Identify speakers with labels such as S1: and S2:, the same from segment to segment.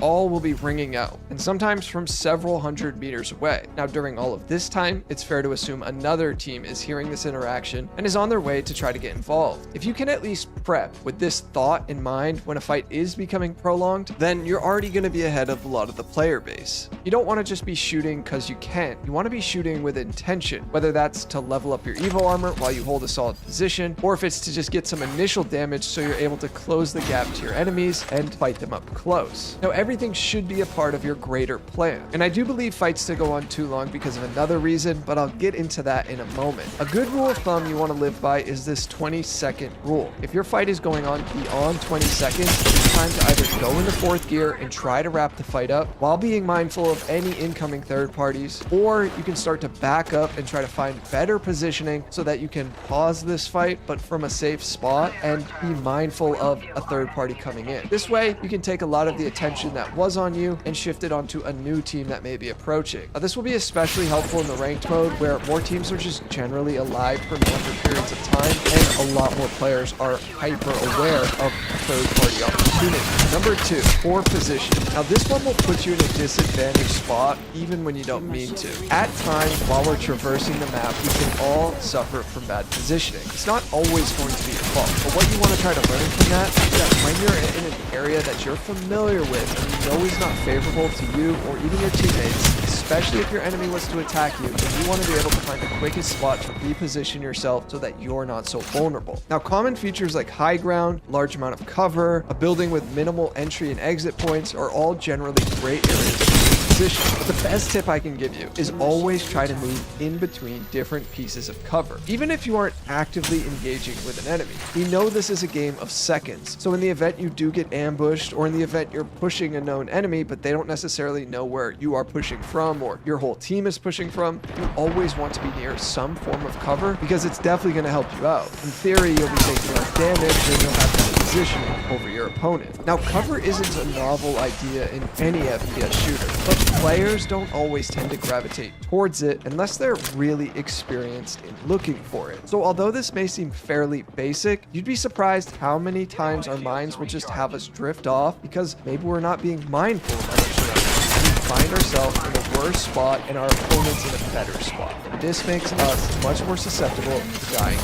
S1: all will be ringing out, and sometimes from several hundred meters away. Now, during all of this time, it's fair to assume another team is hearing this interaction and is on their way to try to get involved. If you can at least prep with this thought in mind when a fight is becoming prolonged, then you're already going to be ahead of a lot of the player base. You don't want to just be shooting because you can. You want to be shooting with intention, whether that's to level up your Evo armor while you hold a solid position, or if it's to just get some initial damage so you're able to close the gap to your enemies and fight them up close. Now, everything should be a part of your greater plan. And I do believe fights to go on too long because of another reason, but I'll get into that in a moment. A good rule of thumb you want to live by is this 20-second rule. If your fight is going on beyond 20 seconds, it's time to either go into fourth gear and try to wrap the fight up while being mindful of any incoming third parties, or you can start to back up and try to find better positioning so that you can pause this fight, but from a safe spot, and be mindful of a third party coming in. This way, you can take a lot of the attention that was on you and shift it onto a new team that may be approaching. This will be especially helpful in the ranked mode, where more teams are just generally alive for longer periods of time, and a lot more players are hyper aware of third-party opportunity. Number 2, poor position. Now, this one will put you in a disadvantaged spot even when you don't mean to. At times, while we're traversing the map, we can all suffer from bad positioning. It's not always going to be your fault, but what you want to try to learn from that is that when you're in an area that you're familiar with and you know is not favorable to you or even your teammates, especially if your enemy was to attack you, then you want to be able to find the quickest spot to reposition yourself so that you're not so vulnerable. Now, common features like high ground, large amount of cover, a building with minimal entry and exit points are all generally great areas to position. But the best tip I can give you is always try to move in between different pieces of cover, even if you aren't actively engaging with an enemy. We know this is a game of seconds, so in the event you do get ambushed, or in the event you're pushing a known enemy but they don't necessarily know where you are pushing from or your whole team is pushing from, you always want to be near some form of cover because it's definitely going to help you out. In theory, you'll be taking less damage and you'll have better positioning over your opponent. Now, cover isn't a novel idea in any FPS shooter, but players don't always tend to gravitate towards it unless they're really experienced in looking for it. So although this may seem fairly basic, you'd be surprised how many times our minds will just have us drift off because maybe we're not being mindful of our surroundings. We find ourselves in a worse spot and our opponents in a better spot. This makes us much more susceptible to dying.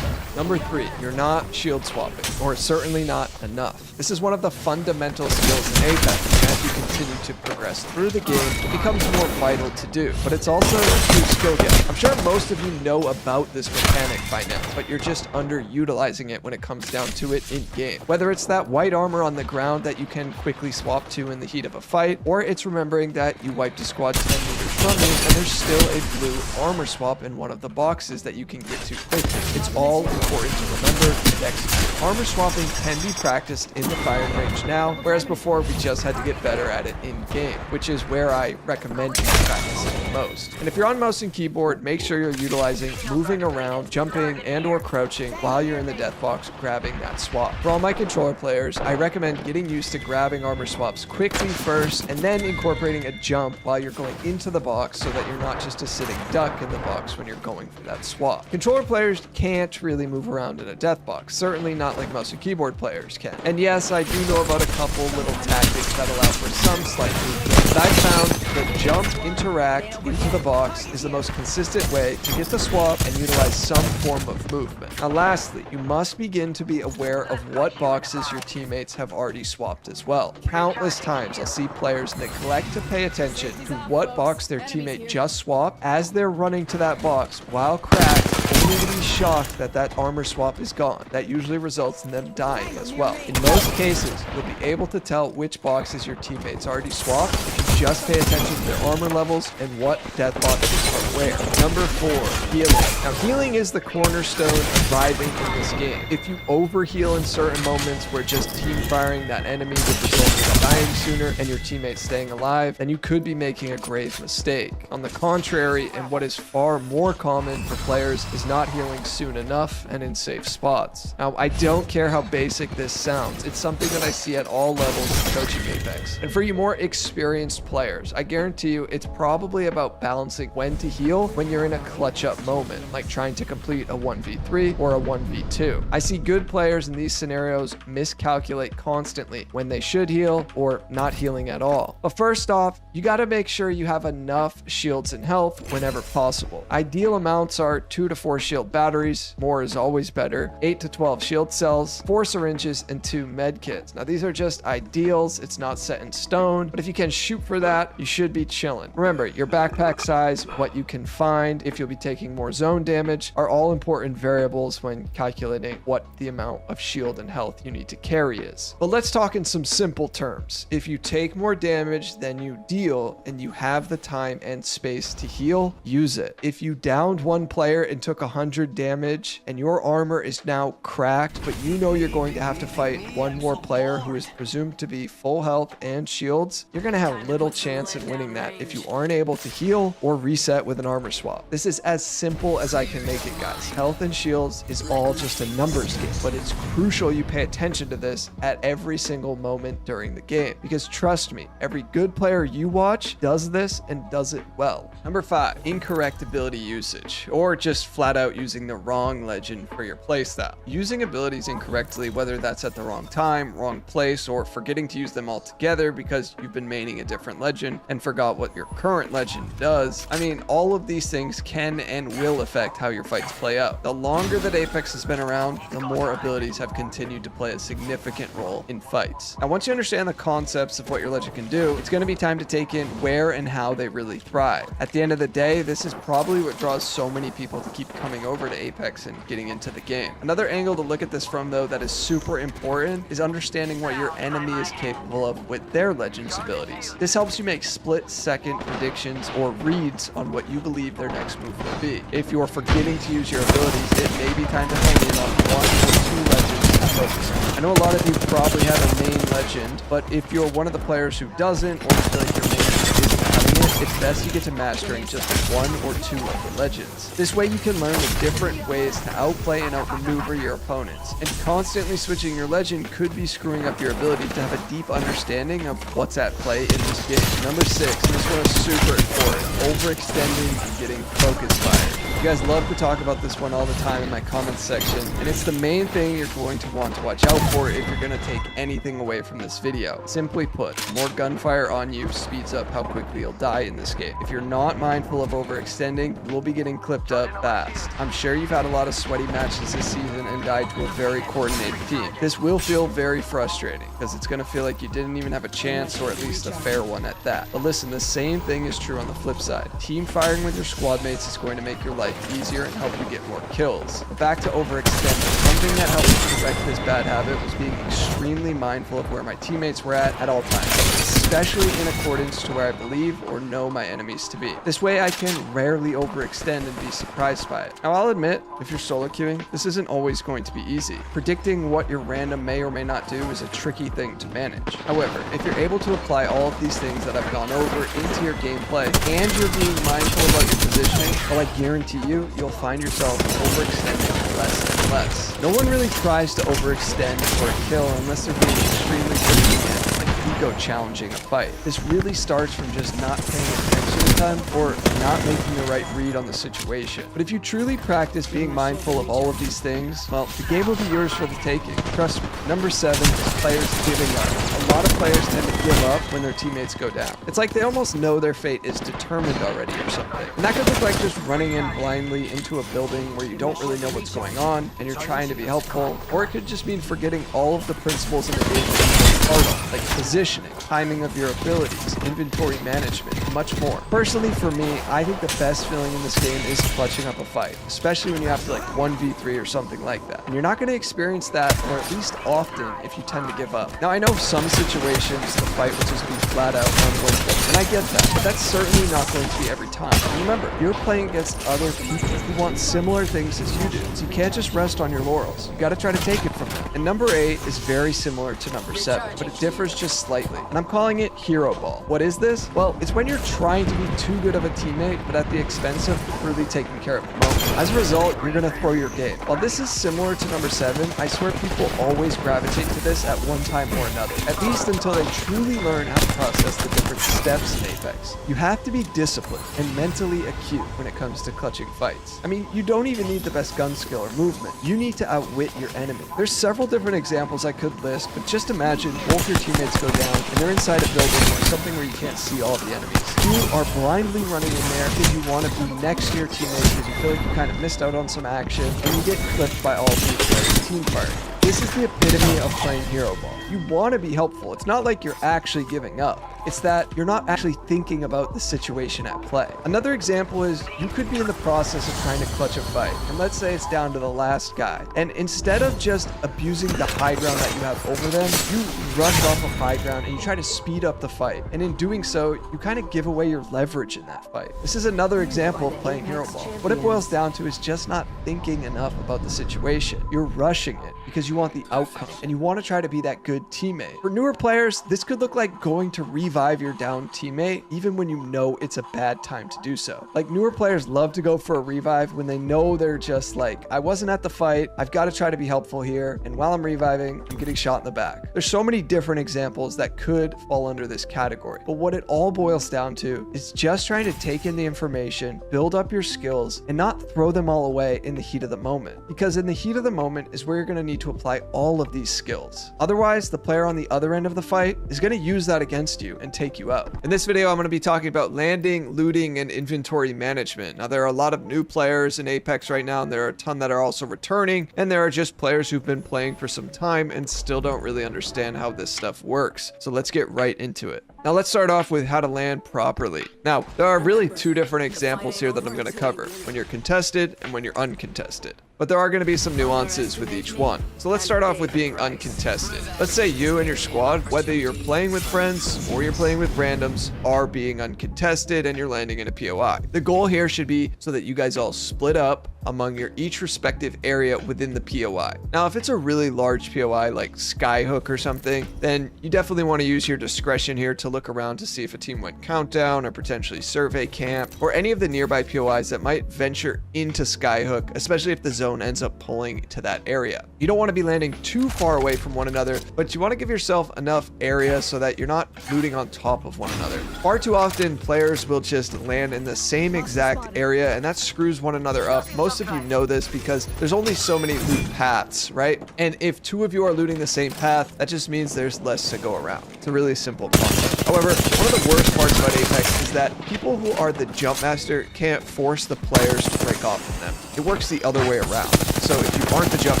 S1: Number 3, you're not shield swapping, or certainly not enough. This is one of the fundamental skills in Apex, and as you continue to progress through the game, it becomes more vital to do, but it's also a true skill gap. I'm sure most of you know about this mechanic by now, but you're just underutilizing it when it comes down to it in game. Whether it's that white armor on the ground that you can quickly swap to in the heat of a fight, or it's remembering that you wiped a squad 10 meters from you and there's still a blue armor swap in one of the boxes that you can get to quickly. It's all important to remember and execute. Armor swapping can be practiced in the firing range now, whereas before we just had to get better at it in game, which is where I recommend you practice it the most. And if you're on mouse and keyboard, make sure you're utilizing moving around, jumping, and or crouching while you're in the death box grabbing that swap. For all my controller players, I recommend getting used to grabbing armor swaps quickly first and then incorporating a jump while you're going into the box so that you're not just a sitting duck in the box when you're going for that swap. Controller players can't really move around in a death box, certainly not like mouse and keyboard players can. And yes, I do know about a couple little tactics that allow for some slight movement, but I found that jump, interact into the box is the most consistent way to get the swap and utilize some form of movement. Now lastly, you must begin to be aware of what boxes your teammates have already swapped as well. Countless times I'll see players neglect to pay attention to what box their teammate just swapped as they're running to that box while cracked, only to be shocked that that armor swap is gone. That usually results in them dying as well. In most cases, you'll be able to tell which boxes your teammates already swapped if you just pay attention to their armor levels and what death boxes are where. Number 4, healing. Now, healing is the cornerstone of surviving in this game. If you overheal in certain moments where just team firing that enemy would result in dying sooner and your teammates staying alive, then you could be making a grave mistake. On the contrary, and what is far more common for players is not healing soon enough and in safe spots. Now, I don't care how basic this sounds. It's something that I see at all levels of coaching Apex. And for you more experienced players, I guarantee you it's probably about balancing when to heal heal when you're in a clutch up moment, like trying to complete a 1v3 or a 1v2. I see good players in these scenarios miscalculate constantly when they should heal or not healing at all. But first off, you got to make sure you have enough shields and health whenever possible. Ideal amounts are 2 to 4 shield batteries, more is always better, 8 to 12 shield cells, 4 syringes, and 2 med kits. Now these are just ideals, it's not set in stone, but if you can shoot for that, you should be chilling. Remember, your backpack size, what you can find, if you'll be taking more zone damage, are all important variables when calculating what the amount of shield and health you need to carry is. But let's talk in some simple terms. If you take more damage than you deal and you have the time and space to heal, use it. If you downed one player and took 100 damage and your armor is now cracked, but you know you're going to have to fight one more player who is presumed to be full health and shields, you're going to have little chance in winning that if you aren't able to heal or reset with an armor swap. This is as simple as I can make it, guys. Health and shields is all just a numbers game, but it's crucial you pay attention to this at every single moment during the game, because trust me, every good player you watch does this and does it well. Number 5, incorrect ability usage, or just flat out using the wrong legend for your playstyle. Using abilities incorrectly, whether that's at the wrong time, wrong place, or forgetting to use them altogether because you've been maining a different legend and forgot what your current legend does. I mean, all of these things can and will affect how your fights play out. The longer that Apex has been around, the more abilities have continued to play a significant role in fights. Now, once you understand the concepts of what your legend can do, it's going to be time to take in where and how they really thrive. At the end of the day, this is probably what draws so many people to keep coming over to Apex and getting into the game. Another angle to look at this from, though, that is super important is understanding what your enemy is capable of with their legend's abilities. This helps you make split-second predictions or reads on what you believe their next move will be. If you're forgetting to use your abilities, it may be time to hone in on 1 or 2 legends to focus on. I know a lot of you probably have a main legend, but if you're one of the players who doesn't, or feel like your main isn't having it, it's best you get to mastering just 1 or 2 of the legends. This way you can learn the different ways to outplay and outmaneuver your opponents, and constantly switching your legend could be screwing up your ability to have a deep understanding of what's at play in this game. Number 6, and this one is super important, overextending and getting focus fire. You guys love to talk about this one all the time in my comments section, and it's the main thing you're going to want to watch out for if you're going to take anything away from this video. Simply put, more gunfire on you speeds up how quickly you'll die in this game. If you're not mindful of overextending, you will be getting clipped up fast. I'm sure you've had a lot of sweaty matches this season and died to a very coordinated team. This will feel very frustrating because it's going to feel like you didn't even have a chance, or at least a fair one at that. But listen, the same thing is true on the flip side. Team firing with your squad mates is going to make your life easier and help you get more kills. But back to overextending. Something that helped me correct this bad habit was being extremely mindful of where my teammates were at all times, especially in accordance to where I believe or know my enemies to be. This way I can rarely overextend and be surprised by it. Now I'll admit, if you're solo queuing, this isn't always going to be easy. Predicting what your random may or may not do is a tricky thing to manage. However, if you're able to apply all of these things that I've gone over into your gameplay, and you're being mindful about your positioning, well, I guarantee you'll find yourself overextending less and less. No one really tries to overextend for a kill unless they're being extremely good, like ego challenging a fight. This really starts from just not paying attention to time or not making the right read on the situation. But if you truly practice being mindful of all of these things, well, the game will be yours for the taking. Trust me. Number 7 is players giving up. A lot of players tend to give up when their teammates go down. It's like they almost know their fate is determined already or something. And that could look like just running in blindly into a building where you don't really know what's going on and you're trying to be helpful, or it could just mean forgetting all of the principles in the game that you're part of, like positioning, timing of your abilities, inventory management, and much more. Personally, for me, I think the best feeling in this game is clutching up a fight, especially when you have to like 1v3 or something like that. And you're not going to experience that, or at least often, if you tend to give up. Now, I know some situations the fight will just be flat out unwinnable, and I get that, but that's certainly not going to be every time. And remember, you're playing against other people who want similar things as you do, so you can't just rest on your laurels. You got to try to take it from them. And number 8 is very similar to number 7, but it differs just slightly, and I'm calling it hero ball. What is this? Well, it's when you're trying to be too good of a teammate, but at the expense of really taking care of the moment. As a result, you're going to throw your game. While this is similar to number 7, I swear people always gravitate to this at one time or another, at least until they truly learn how to process the differences steps in Apex. You have to be disciplined and mentally acute when it comes to clutching fights. I mean, you don't even need the best gun skill or movement. You need to outwit your enemy. There's several different examples I could list, but just imagine both your teammates go down and they're inside a building or something where you can't see all the enemies. You are blindly running in there because you want to be next to your teammates because you feel like you kind of missed out on some action, and you get clipped by all three players' team fire. This is the epitome of playing hero ball. You want to be helpful. It's not like you're actually giving up. It's that you're not actually thinking about the situation at play. Another example is you could be in the process of trying to clutch a fight, and let's say it's down to the last guy. And instead of just abusing the high ground that you have over them, you rush off of high ground and you try to speed up the fight. And in doing so, you kind of give away your leverage in that fight. This is another example of playing hero ball. What it boils down to is just not thinking enough about the situation. You're rushing it because you want the outcome and you want to try to be that good teammate. For newer players, this could look like going to revive your down teammate even when you know it's a bad time to do so. Like, newer players love to go for a revive when they know they're just like, I wasn't at the fight, I've got to try to be helpful here, and while I'm reviving, I'm getting shot in the back. There's so many different examples that could fall under this category, but what it all boils down to is just trying to take in the information, build up your skills, and not throw them all away in the heat of the moment, because in the heat of the moment is where you're going to need to apply all of these skills. Otherwise, the player on the other end of the fight is going to use that against you and take you out. In this video, I'm going to be talking about landing, looting, and inventory management. Now, there are a lot of new players in Apex right now, and there are a ton that are also returning, and there are just players who've been playing for some time and still don't really understand how this stuff works. So let's get right into it. Now, let's start off with how to land properly. Now, there are really two different examples here that I'm going to cover: when you're contested and when you're uncontested. But there are going to be some nuances with each one. So let's start off with being uncontested. Let's say you and your squad, whether you're playing with friends or you're playing with randoms, are being uncontested and you're landing in a POI. The goal here should be so that you guys all split up among your each respective area within the POI. Now, if it's a really large POI like Skyhook or something, then you definitely want to use your discretion here to look around to see if a team went countdown or potentially survey camp or any of the nearby POIs that might venture into Skyhook, especially if the zone ends up pulling to that area. You don't want to be landing too far away from one another, but you want to give yourself enough area so that you're not looting on top of one another. Far too often, players will just land in the same exact area, and that screws one another up. Most of you know this because there's only so many loot paths, right? And if two of you are looting the same path, that just means there's less to go around. It's a really simple concept. However, one of the worst parts about Apex is that people who are the jump master can't force the players to break off from them. It works the other way around. So if you aren't the jump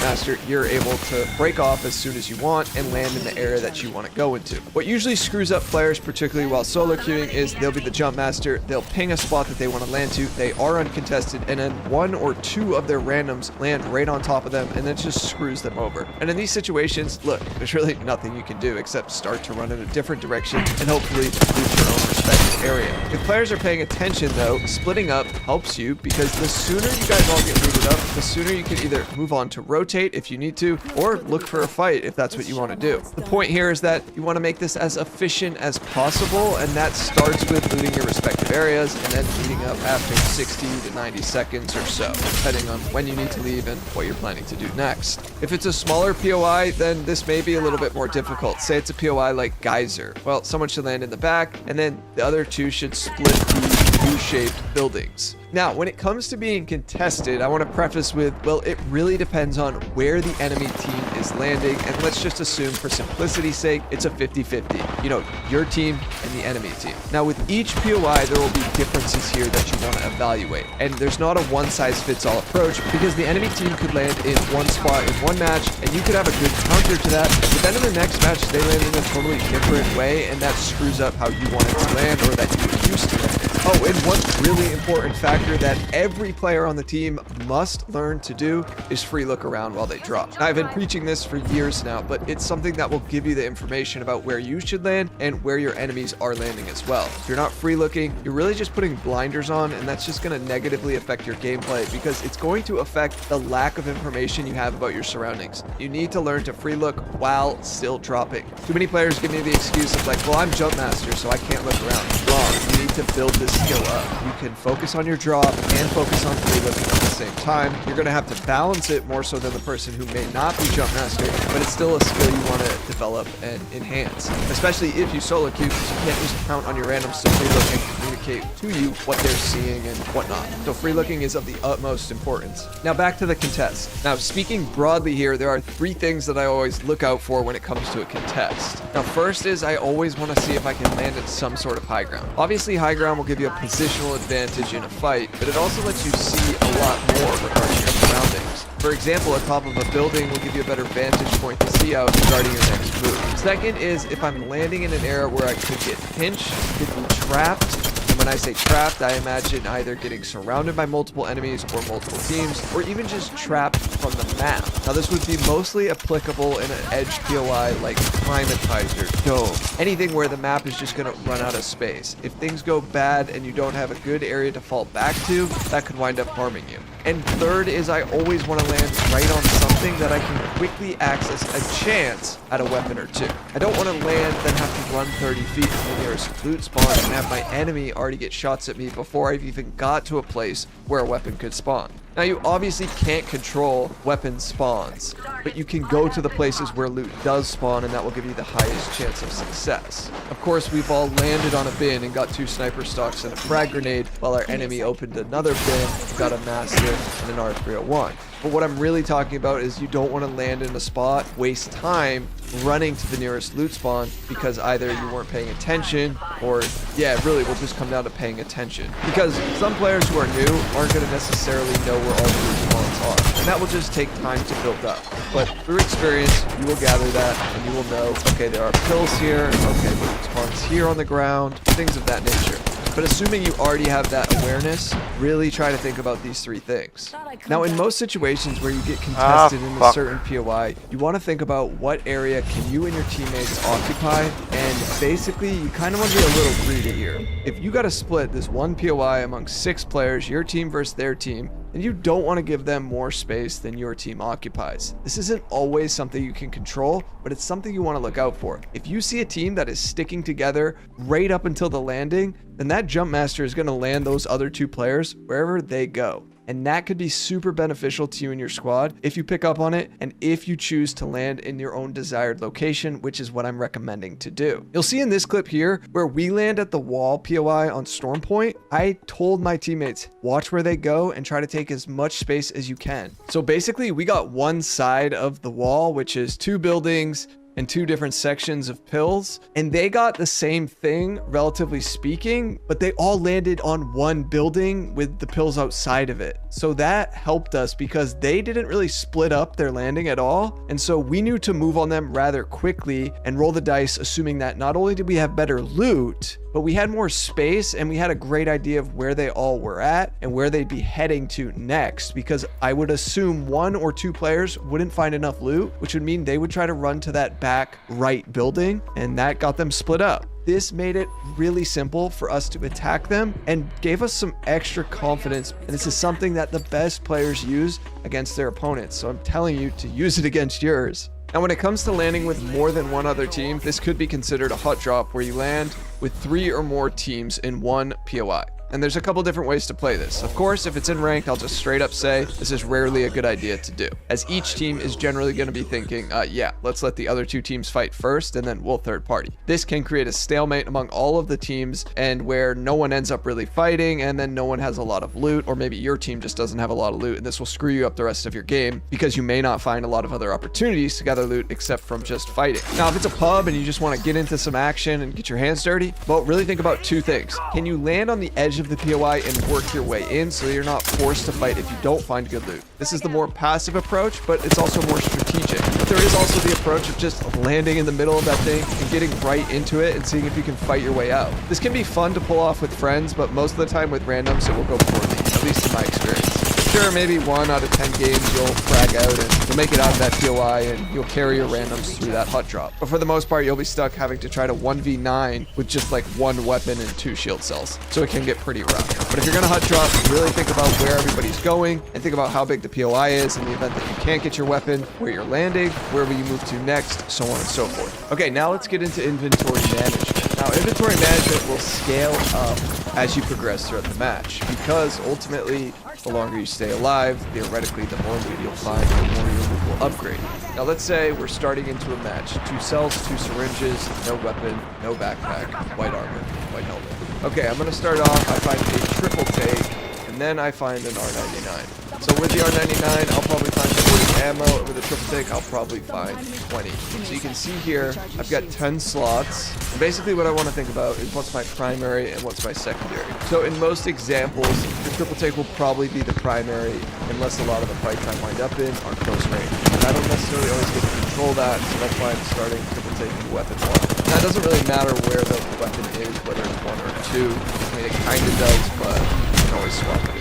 S1: master, you're able to break off as soon as you want and land in the area that you want to go into. What usually screws up players, particularly while solo queuing, is they'll be the jump master, they'll ping a spot that they want to land to, they are uncontested, and then one or two of their randoms land right on top of them, and that just screws them over. And in these situations, look, there's really nothing you can do except start to run in a different direction and hopefully loot your own respective area. If players are paying attention though, splitting up helps you because the sooner you guys all get looted up, the sooner you can either move on to rotate if you need to, or look for a fight if that's what you want to do. The point here is that you want to make this as efficient as possible, and that starts with looting your respective areas and then meeting up after 60 to 90 seconds or so, depending on when you need to leave and what you're planning to do next. If it's a smaller POI, then this may be a little bit more difficult. Say it's a POI like Geyser. Well, someone should land in the back, and then the other two should split these U-shaped buildings. Now, when it comes to being contested, I want to preface with, well, it really depends on where the enemy team is landing, and let's just assume for simplicity's sake, it's a 50-50. You know, your team and the enemy team. Now, with each POI, there will be differences here that you want to evaluate, and there's not a one-size-fits-all approach because the enemy team could land in one spot in one match, and you could have a good counter to that, but then in the next match, they land in a totally different way, and that screws up how you want it to land or that you were used to land. Oh, and one really important factor that every player on the team must learn to do is free look around while they drop. Now, I've been preaching this for years now, but it's something that will give you the information about where you should land and where your enemies are landing as well. If you're not free looking, you're really just putting blinders on, and that's just going to negatively affect your gameplay because it's going to affect the lack of information you have about your surroundings. You need to learn to free look while still dropping. Too many players give me the excuse of like, well, I'm jump master, so I can't look around. Wrong. You need to build this skill up. You can focus on your drop and focus on free looking at the same time. You're going to have to balance it more so than the person who may not be jump master, but it's still a skill you want to develop and enhance, especially if you solo queue, because you can't just count on your randoms to free look and communicate to you what they're seeing and whatnot. So free looking is of the utmost importance. Now back to the contest. Now speaking broadly here, there are 3 things that I always look out for when it comes to a contest. Now first is I always want to see if I can land in some sort of high ground. Obviously high ground will give you a positional advantage in a fight, but it also lets you see a lot more regarding your surroundings. For example, at top of a building will give you a better vantage point to see out regarding your next move. Second is if I'm landing in an area where I could get pinched, could be trapped. And when I say trapped, I imagine either getting surrounded by multiple enemies or multiple teams, or even just trapped from the map. Now this would be mostly applicable in an edge POI like Climatizer, Dome, anything where the map is just going to run out of space. If things go bad and you don't have a good area to fall back to, that could wind up harming you. And third is I always want to land right on something that I can quickly access a chance at a weapon or two. I don't want to land, then have to run 30 feet to the nearest loot spawn and have my enemy already get shots at me before I've even got to a place where a weapon could spawn. Now you obviously can't control weapon spawns, but you can go to the places where loot does spawn and that will give you the highest chance of success. Of course, we've all landed on a bin and got 2 sniper stocks and a frag grenade, while our enemy opened another bin, got a mastiff and an R301. But what I'm really talking about is you don't want to land in a spot, waste time running to the nearest loot spawn because either you weren't paying attention or, yeah, it really will just come down to paying attention. Because some players who are new aren't going to necessarily know where all the loot spawns are, and that will just take time to build up. But through experience, you will gather that and you will know, okay, there are pills here, okay, loot spawns here on the ground, things of that nature. But assuming you already have that awareness, really try to think about these 3 things. Now, in most situations where you get contested in a certain POI, you want to think about what area can you and your teammates occupy, and basically you kind of want to be a little greedy here. If you got to split this one POI among 6 players, your team versus their team, and you don't want to give them more space than your team occupies. This isn't always something you can control, but it's something you want to look out for. If you see a team that is sticking together right up until the landing, then that jump master is going to land those other 2 players wherever they go. And that could be super beneficial to you and your squad if you pick up on it and if you choose to land in your own desired location, which is what I'm recommending to do. You'll see in this clip here where we land at the wall POI on Storm Point, I told my teammates, watch where they go and try to take as much space as you can. So basically we got one side of the wall, which is 2 buildings and 2 different sections of pills, and they got the same thing relatively speaking, but they all landed on one building with the pills outside of it. So that helped us because they didn't really split up their landing at all, and so we knew to move on them rather quickly and roll the dice, assuming that not only did we have better loot, but we had more space and we had a great idea of where they all were at and where they'd be heading to next, because I would assume 1 or 2 players wouldn't find enough loot, which would mean they would try to run to that back right building, and that got them split up. This made it really simple for us to attack them and gave us some extra confidence, and this is something that the best players use against their opponents, so I'm telling you to use it against yours. Now, when it comes to landing with more than one other team, this could be considered a hot drop where you land with 3 or more teams in one POI. And there's a couple different ways to play this. Of course, if it's in ranked, I'll just straight up say this is rarely a good idea to do, as each team is generally going to be thinking, yeah, let's let the other 2 teams fight first and then we'll third party. This can create a stalemate among all of the teams, and where no one ends up really fighting and then no one has a lot of loot, or maybe your team just doesn't have a lot of loot, and this will screw you up the rest of your game because you may not find a lot of other opportunities to gather loot except from just fighting. Now, if it's a pub and you just want to get into some action and get your hands dirty, well, really think about 2 things. Can you land on the edge of the POI and work your way in so you're not forced to fight if you don't find good loot? This is the more passive approach, but it's also more strategic. But there is also the approach of just landing in the middle of that thing and getting right into it and seeing if you can fight your way out. This can be fun to pull off with friends, but most of the time with randoms it will go poorly, at least in my experience. Sure, maybe 1 out of 10 games you'll frag out and you'll make it out of that POI and you'll carry your randoms through that hot drop. But for the most part, you'll be stuck having to try to 1v9 with just like 1 weapon and 2 shield cells. So it can get pretty rough. But if you're gonna hot drop, really think about where everybody's going and think about how big the POI is in the event that you can't get your weapon, where you're landing, where will you move to next, so on and so forth. Okay, now let's get into inventory management. Now, Now, inventory management will scale up as you progress throughout the match, because ultimately, the longer you stay alive, theoretically, the more loot you'll find, the more your loot will upgrade. Now, let's say we're starting into a match. 2 cells, 2 syringes, no weapon, no backpack, white armor, white helmet. Okay, I'm going to start off. I find a triple take, and then I find an R99. So with the R99, I'll probably find 40 ammo, and with the triple take, I'll probably find 20. So you can see here, I've got 10 slots. And basically what I want to think about is what's my primary and what's my secondary. So in most examples, the triple take will probably be the primary, unless a lot of the fights I wind up in are close range. And I don't necessarily always get to control that, so that's why I'm starting triple take with weapon 1. Now, it doesn't really matter where the weapon is, whether it's 1 or 2. I mean, it kind of does, but you can always swap it.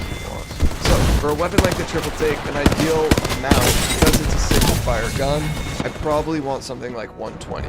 S1: So, for a weapon like the triple take, an ideal amount, because it's a single fire gun, I probably want something like 120.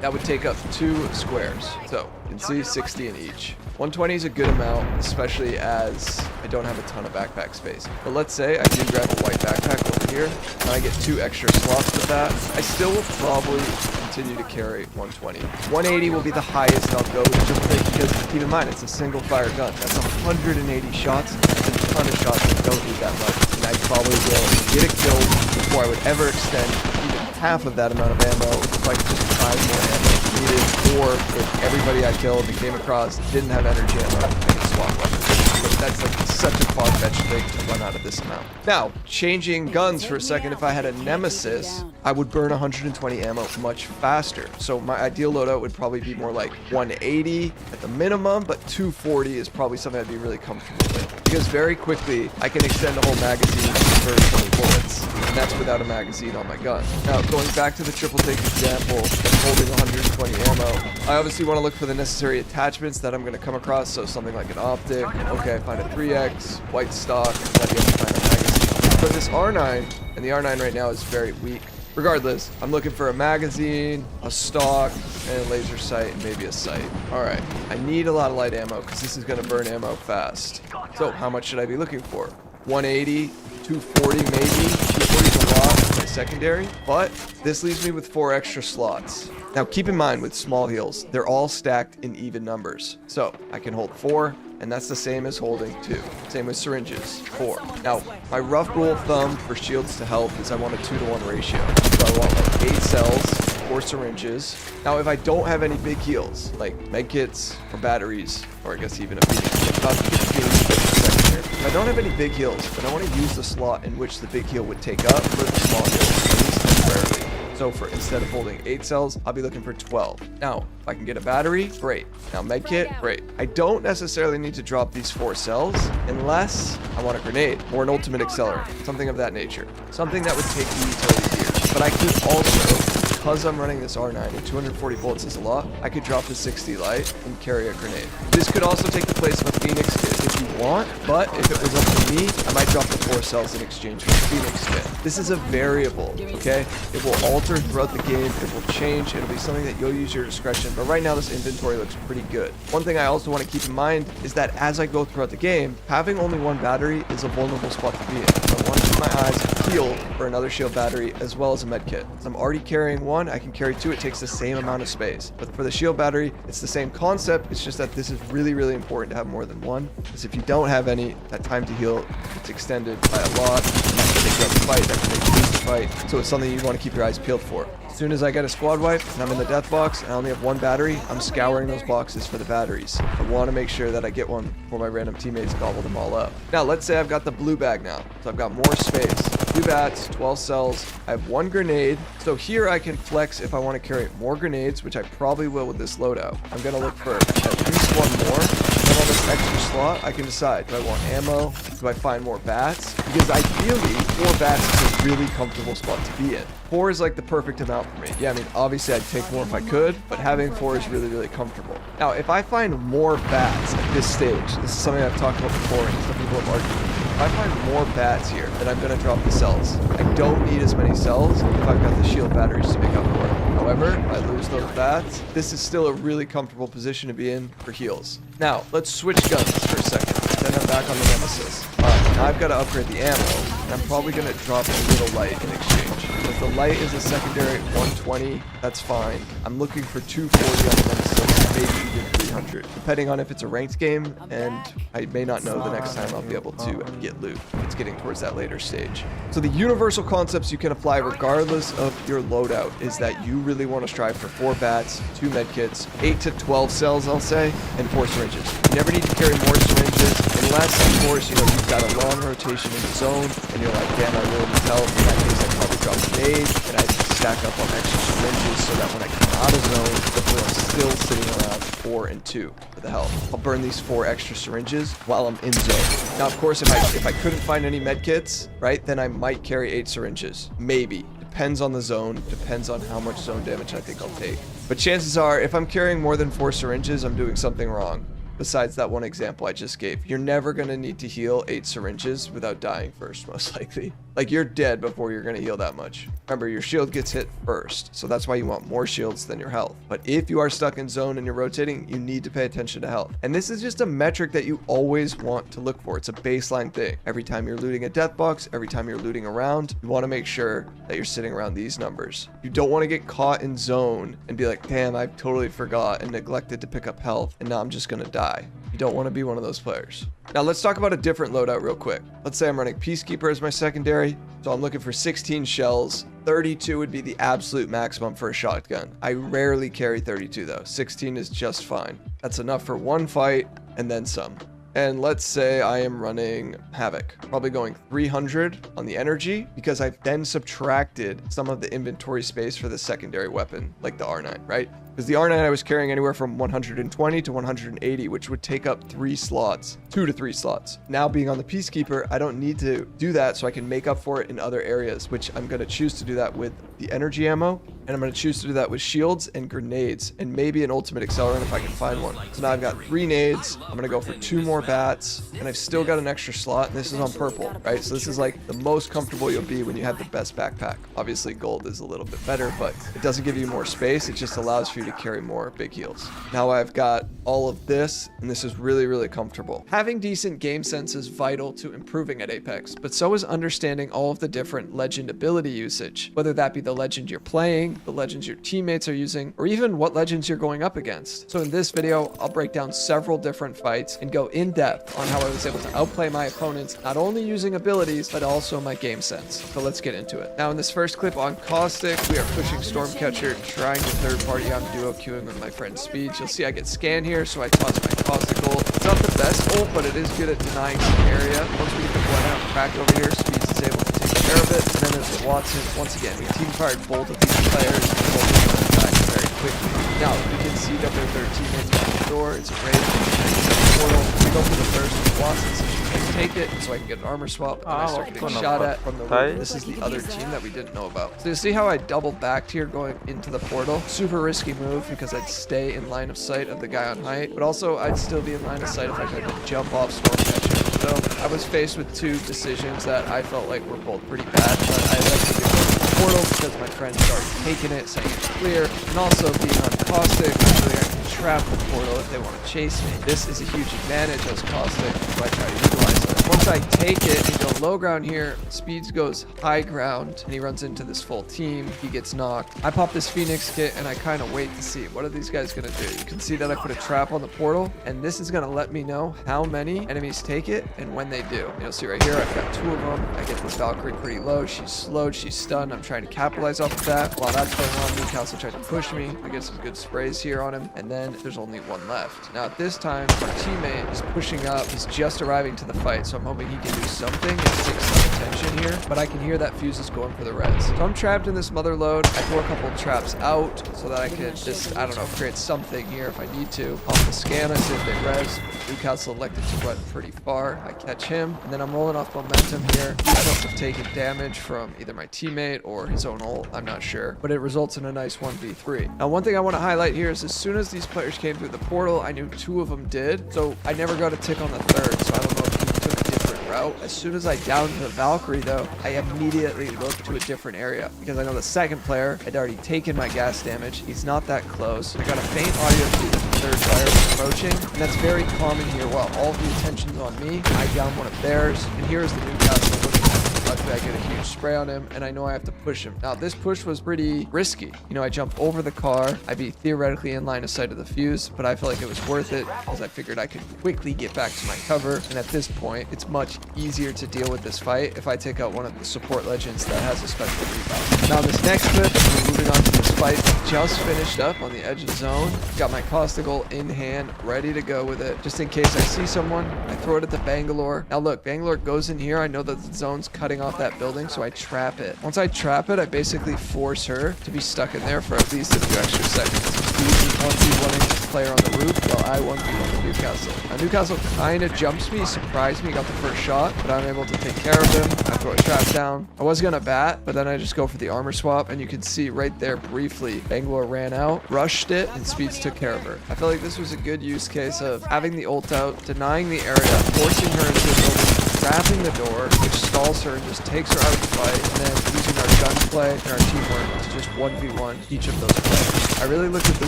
S1: That would take up 2 squares. So, you can see 60 in each. 120 is a good amount, especially as I don't have a ton of backpack space. But let's say I do grab a white backpack over here, and I get 2 extra slots with that. I still will probably continue to carry 120. 180 will be the highest I'll go with triple take, because keep in mind, it's a single fire gun. That's 180 shots. That's a ton of shots that don't need that much. And I probably will get a kill before I would ever extend even half of that amount of ammo if I could just find more ammo if needed, or if everybody I killed and came across didn't have energy ammo, I could swap weapons. But that's like such a far-fetched thing to run out of this amount. Now, changing guns for a second, if I had a Nemesis, I would burn 120 ammo much faster. So my ideal loadout would probably be more like 180 at the minimum, but 240 is probably something I'd be really comfortable with. Because very quickly, I can extend a whole magazine for 20 bullets, and that's without a magazine on my gun. Now, going back to the triple take example, of holding 120 ammo, I obviously want to look for the necessary attachments that I'm going to come across, so something like an optic. Okay, I find a 3X, white stock, I'd be able to find a magazine. But this R9, and the R9 right now is very weak. Regardless, I'm looking for a magazine, a stock, and a laser sight, and maybe a sight. Alright, I need a lot of light ammo, because this is going to burn ammo fast. So, how much should I be looking for? 180, 240 maybe? 240 is a lot for my secondary, but this leaves me with 4 extra slots. Now, keep in mind, with small heals, they're all stacked in even numbers. So, I can hold 4, and that's the same as holding 2. Same with syringes, 4. Now, my rough rule of thumb for shields to health is I want a 2-to-1 ratio. So I want like 8 cells, 4 syringes. Now, if I don't have any big heals, like medkits or batteries, or I guess even a Phoenix, about to get Phoenix for a second here. If I don't have any big heals, then I want to use the slot in which the big heal would take up for the small heals, at least temporarily. So for instead of holding 8 cells, I'll be looking for 12. Now, if I can get a battery, great. Now medkit, great. I don't necessarily need to drop these 4 cells unless I want a grenade or an ultimate accelerant, something of that nature. Something that would take the utility here. But I could also, because I'm running this R9 and 240 bullets is a lot, I could drop the 60 light and carry a grenade. This could also take the place of a Phoenix kit if you want, but if it was up to me, I might drop the 4 cells in exchange for a Phoenix kit. This is a variable, okay? It will alter throughout the game, it will change, it'll be something that you'll use your discretion, but right now this inventory looks pretty good. One thing I also want to keep in mind is that as I go throughout the game, having only 1 battery is a vulnerable spot to be in. So I want to keep my eyes peeled for another shield battery as well as a med kit. So I'm already carrying 1, I can carry 2, it takes the same amount of space. But for the shield battery, it's the same concept, it's just that this is really, really important to have more than 1, because if you don't have any, that time to heal gets extended by a lot, and that can take you out the fight, that can make you lose the fight, so it's something you want to keep your eyes peeled for. As soon as I get a squad wipe and I'm in the death box and I only have 1 battery, I'm scouring those boxes for the batteries. I want to make sure that I get one before my random teammates gobble them all up. Now, let's say I've got the blue bag now, so I've got more space. 2 bats, 12 cells, I have 1 grenade, so here I can flex if I want to carry more grenades, which I probably will with this loadout. I'm going to look for at least 1 more. Then on this extra slot, I can decide, do I want ammo? Do I find more bats? Because ideally, 4 bats is a really comfortable spot to be in. 4 is like the perfect amount for me. Yeah, I mean, obviously I'd take more if I could, but having 4 is really, really comfortable. Now, if I find more bats at this stage, this is something I've talked about before, and some people have argued. If I find more bats here, then I'm going to drop the cells. I don't need as many cells if I've got the shield batteries to make up for it. However, if I lose those bats, this is still a really comfortable position to be in for heals. Now, let's switch guns for a second. Then I'm back on the Nemesis. Alright, now I've got to upgrade the ammo, and I'm probably going to drop a little light in exchange. Because the light is a secondary 120, that's fine. I'm looking for 240 on the Nemesis. maybe even 300, depending on if it's a ranked game, and I may not know the next time I'll be able to get loot. It's getting towards that later stage. So the universal concepts you can apply regardless of your loadout is that you really want to strive for 4 bats, 2 medkits, 8 to 12 cells, I'll say, and 4 syringes. You never need to carry more syringes unless, of course, you know, you've got a long rotation in the zone and you're like, damn, I really need help. In that case, I'd probably drop grenades and I'd stack up on extra syringes so that when I come out of zone, hopefully I'm still sitting around 4 and 2 for the health. I'll burn these 4 extra syringes while I'm in zone. Now, of course, if I couldn't find any medkits, right, then I might carry 8 syringes. Maybe. Depends on the zone, depends on how much zone damage I think I'll take. But chances are, if I'm carrying more than 4 syringes, I'm doing something wrong. Besides that one example I just gave. You're never going to need to heal 8 syringes without dying first, most likely. Like, you're dead before you're going to heal that much. Remember, your shield gets hit first, so that's why you want more shields than your health. But if you are stuck in zone and you're rotating, you need to pay attention to health. And this is just a metric that you always want to look for. It's a baseline thing. Every time you're looting a death box, every time you're looting around, you want to make sure that you're sitting around these numbers. You don't want to get caught in zone and be like, damn, I totally forgot and neglected to pick up health, and now I'm just going to die. You don't want to be one of those players. Now let's talk about a different loadout real quick. Let's say I'm running Peacekeeper as my secondary. So I'm looking for 16 shells. 32 would be the absolute maximum for a shotgun. I rarely carry 32 though. 16 is just fine. That's enough for one fight and then some. And let's say I am running Havoc, probably going 300 on the energy because I've then subtracted some of the inventory space for the secondary weapon, like the R9, right? Because the R9 I was carrying anywhere from 120 to 180, which would take up 3 slots, 2 to 3 slots. Now being on the Peacekeeper, I don't need to do that, so I can make up for it in other areas, which I'm going to choose to do that with the energy ammo, and I'm going to choose to do that with shields and grenades, and maybe an ultimate accelerant if I can find one. So now I've got 3 nades, I'm going to go for 2 more bats, and I've still got an extra slot, and this is on purple, right? So this is like the most comfortable you'll be when you have the best backpack. Obviously gold is a little bit better, but it doesn't give you more space, it just allows for you to carry more big heals. Now I've got all of this, and this is really, really comfortable. Having decent game sense is vital to improving at Apex, but so is understanding all of the different legend ability usage, whether that be the legend you're playing, the legends your teammates are using, or even what legends you're going up against. So in this video, I'll break down several different fights and go in depth on how I was able to outplay my opponents, not only using abilities, but also my game sense. So let's get into it. Now in this first clip on Caustic, we are pushing Stormcatcher, trying to third party on duo queuing with my friend Speeds. You'll see I get scanned here, so I toss my Caustic ult. It's not the best ult, but it is good at denying some area. Once we get the bloodhound crack over here, Speeds is able to take care of it. And then there's the Watson. Once again, we team fired both of these players and both of them back very quickly. Now, you can see that their teammates by the door. It's a raid. Portal. We go for the first with Watson, so she can take it, so I can get an armor swap, and I start getting shot at from the roof. This is the other team that we didn't know about. So you see how I double backed here going into the portal? Super risky move because I'd stay in line of sight of the guy on height, but also I'd still be in line of sight if I tried to jump off Stormcatcher. So I was faced with 2 decisions that I felt like were both pretty bad, but I like to do the portal because my friends started taking it, saying it's clear, and also being on Caustic, usually I can trap the portal if they want to chase me. This is a huge advantage as Caustic, so I try to utilize it. Once I take it and go low ground here, Speeds goes high ground, and he runs into this full team. He gets knocked. I pop this Phoenix kit, and I kind of wait to see what are these guys going to do. You can see that I put a trap on the portal, and this is going to let me know how many enemies take it and when they do. You'll see right here, I've got 2 of them. I get this Valkyrie pretty low. She's slowed. She's stunned. I'm trying to capitalize off of that. While that's going on, Newcastle tried to push me. I get some good sprays here on him, and then there's only 1 left. Now, at this time, our teammate is pushing up. He's just arriving to the fight, so I'm hoping he can do something and take some attention here, but I can hear that Fuse is going for the res. So I'm trapped in this mother load. I throw a couple traps out so that I can just, I don't know, create something here if I need to. Off the scan, I see if they res. Newcastle elected to run pretty far. I catch him, and then I'm rolling off momentum here. I must have taken damage from either my teammate or his own ult. I'm not sure, but it results in a nice 1v3. Now, one thing I want to highlight here is as soon as these players came through the portal, I knew 2 of them did, so I never got a tick on the third, so I don't know if he took a different route. As soon as I downed the Valkyrie, though, I immediately looked to a different area because I know the second player had already taken my gas damage. He's not that close. I got a faint audio cue that the third player was approaching, and that's very common here. While all the attention's on me, I down one of theirs, and here's the Newcastle looking at the automatically I get a huge spray on him, and I know I have to push him. Now, this push was pretty risky. You know, I jump over the car. I'd be theoretically in line of sight of the fuse, but I felt like it was worth it because I figured I could quickly get back to my cover. And at this point, it's much easier to deal with this fight if I take out one of the support legends that has a special rebound. Now, this next clip, we're moving on to this fight. Just finished up on the edge of the zone. Got my Costigal in hand, ready to go with it. Just in case I see someone, I throw it at the Bangalore. Now look, Bangalore goes in here. I know that the zone's cutting off that building, so I trap it. Once I trap it, I basically force her to be stuck in there for at least a few extra seconds. Easy 1v1ing this player on the roof while I 1v1 the Newcastle. Now Newcastle kind of jumps me, surprised me, got the first shot, but I'm able to take care of him. I throw a trap down. I was gonna bat, but then I just go for the armor swap, and you can see right there briefly, Bangalore ran out, rushed it, and Speeds took care of her. I feel like this was a good use case of having the ult out, denying the area, forcing her into the building, trapping the door, which stalls her and just takes her out of the fight, and then using our gunplay and our teamwork to just 1v1 each of those players. I really looked at the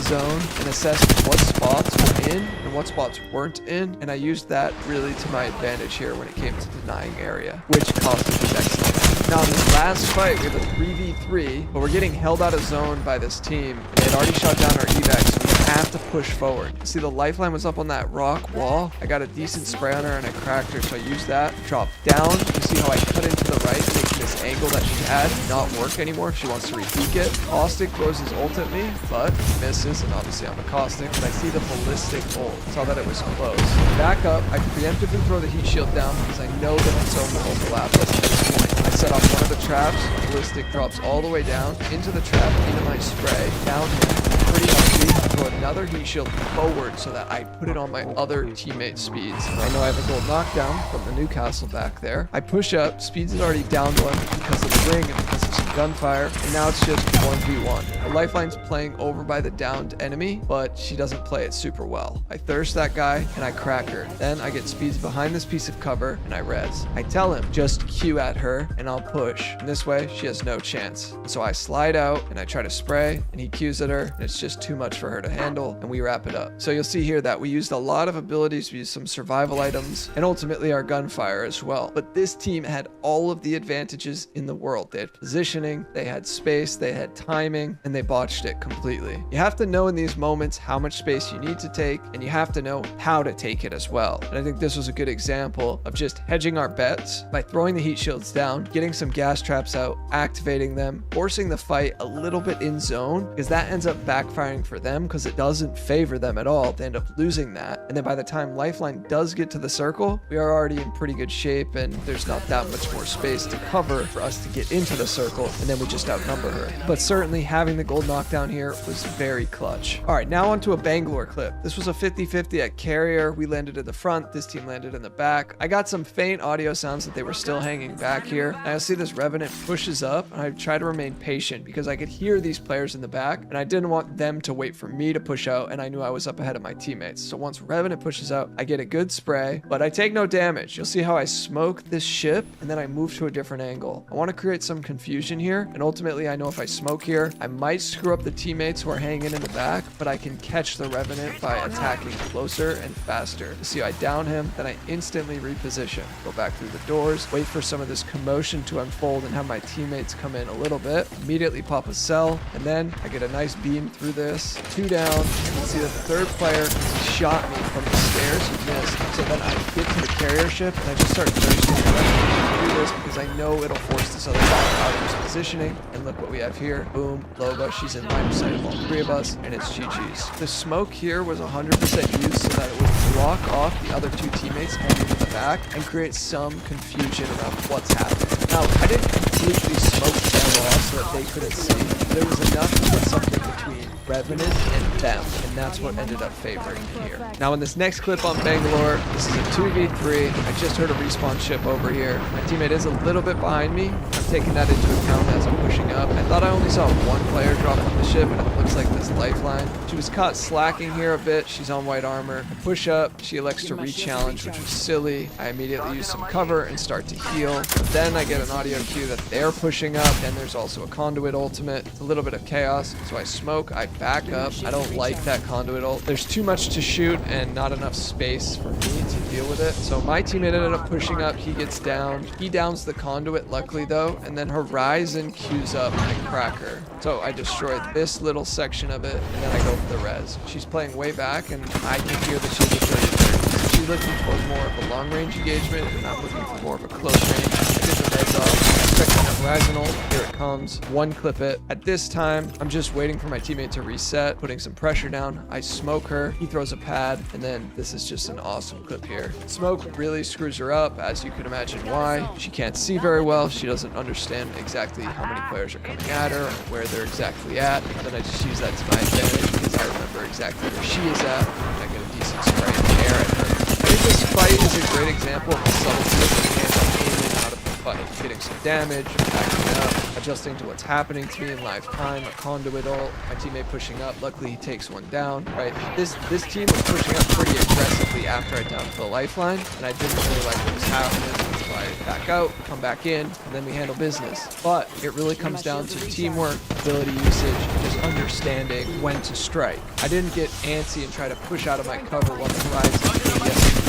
S1: zone and assessed what spots were in and what spots weren't in, and I used that really to my advantage here when it came to denying area, which cost us excellent. Now, in this last fight, we have a 3v3, but we're getting held out of zone by this team. They had already shot down our evac, so we have to push forward. See, the lifeline was up on that rock wall. I got a decent spray on her and I cracked her, so I used that. Drop down. You see how I cut into the right, making this angle that she had not work anymore if she wants to repeat it. Caustic throws his ult at me, but misses, and obviously I'm a Caustic, but I see the ballistic ult. Saw that it was close. Back up. I preemptively throw the heat shield down because I know that the zone will overlap us at this point. I set off one of the traps. Ballistic drops all the way down into the trap, into my spray, down here. Pretty healthy. Throw another heat shield forward so that I put it on my other teammate's Speeds. I know I have a gold knockdown from the Newcastle back there. I push up. Speeds is already down one because of the ring and because of some gunfire. And now it's just 1v1. The lifeline's playing over by the downed enemy, but she doesn't play it super well. I thirst that guy and I crack her. Then I get Speeds behind this piece of cover and I res. I tell him, just Q at her and I'll push. And this way, she has no chance. So I slide out and I try to spray and he Qs at her and it's just too much for her to handle and we wrap it up. So you'll see here that we used a lot of abilities. We used some survival items and ultimately our gunfire as well. But this team had all of the advantages in the world. They had positioning, they had space, they had timing, and they botched it completely. You have to know in these moments how much space you need to take, and you have to know how to take it as well. And I think this was a good example of just hedging our bets by throwing the heat shields down, getting some gas traps out, activating them, forcing the fight a little bit in zone, because that ends up backfiring for them because it doesn't favor them at all. They end up losing that. And then by the time Lifeline does get to the circle, we are already in pretty good shape and there's not that much more space to cover for us to get into the circle, and then we just outnumber her. But certainly having the gold knockdown here was very clutch. All right, now onto a Bangalore clip. This was a 50-50 at carrier. We landed in the front, this team landed in the back. I got some faint audio sounds that they were still hanging back here. And I see this Revenant pushes up and I try to remain patient because I could hear these players in the back and I didn't want them to wait for me to push out, and I knew I was up ahead of my teammates. So once Revenant pushes out, I get a good spray, but I take no damage. You'll see how I smoke this ship and then I move to a different angle. I want to create some confusion here, and ultimately I know if I smoke here, I might screw up the teammates who are hanging in the back, but I can catch the Revenant by attacking closer and faster. You see, I down him, then I instantly reposition, go back through the doors, wait for some of this commotion to unfold and have my teammates come in a little bit, immediately pop a cell, and then I get a nice beam through this, 2 down. You can see that the third player shot me from the stairs, he missed, so then I get to the carrier ship and I just start thirsting the Revenant to do this because I know it'll force this other guy out of his positioning. And look what we have here. Boom, Loba, she's in line of sight of all 3 of us, and it's GG's. The smoke here was 100% used so that it would block off the other 2 teammates heading to the back and create some confusion around what's happening. Now, I didn't completely smoke them off so that they couldn't see. There was enough to put something between Revenant and them, and that's what ended up favoring me here. Now in this next clip on Bangalore, this is a 2v3. I just heard a respawn ship over here. My teammate is a little bit behind me. I'm taking that into account as I'm pushing up. I thought I only saw 1 player drop from the ship, and it looks like this Lifeline. She was caught slacking here a bit. She's on white armor. I push up. She elects to re-challenge, which was silly. I immediately use some cover and start to heal. Then I get an audio cue that they're pushing up, and there's also a conduit ultimate to a little bit of chaos. So I smoke, I back up. I don't like that conduit ult. There's too much to shoot and not enough space for me to deal with it. So my teammate ended up pushing up. He gets down. He downs the conduit, luckily though. And then Horizon queues up my cracker. So I destroyed this little section of it, and then I go for the res. She's playing way back, and I can hear that she's a 30-30. She's looking for more of a long-range engagement, and I'm looking for more of a close range. I did the res off. Expecting a Horizon ult. Here it comes. One clip it. At this time, I'm just waiting for my teammate to reset, putting some pressure down. I smoke her. He throws a pad, and then this is just an awesome clip here. Smoke really screws her up, as you can imagine why. She can't see very well. She doesn't understand exactly how many players are coming at her, or where they're exactly at. And then I just use that to my advantage because I remember exactly where she is at. And I get a decent spray in the air at her. I think this fight is a great example of the subtlety of the game aiming out of the fight. Getting some damage, backing up, adjusting to what's happening to me in live time, a conduit ult, my teammate pushing up. Luckily, he takes one down, right? This team was pushing up pretty aggressively after I downed the lifeline, and I didn't really like what was happening. So I back out, come back in, and then we handle business. But it really comes down to teamwork, ability usage, and just understanding when to strike. I didn't get antsy and try to push out of my cover while the Horizon came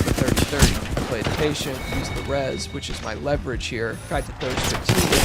S1: the 30-30. I played patient, used the res, which is my leverage here. Tried to throw strategic.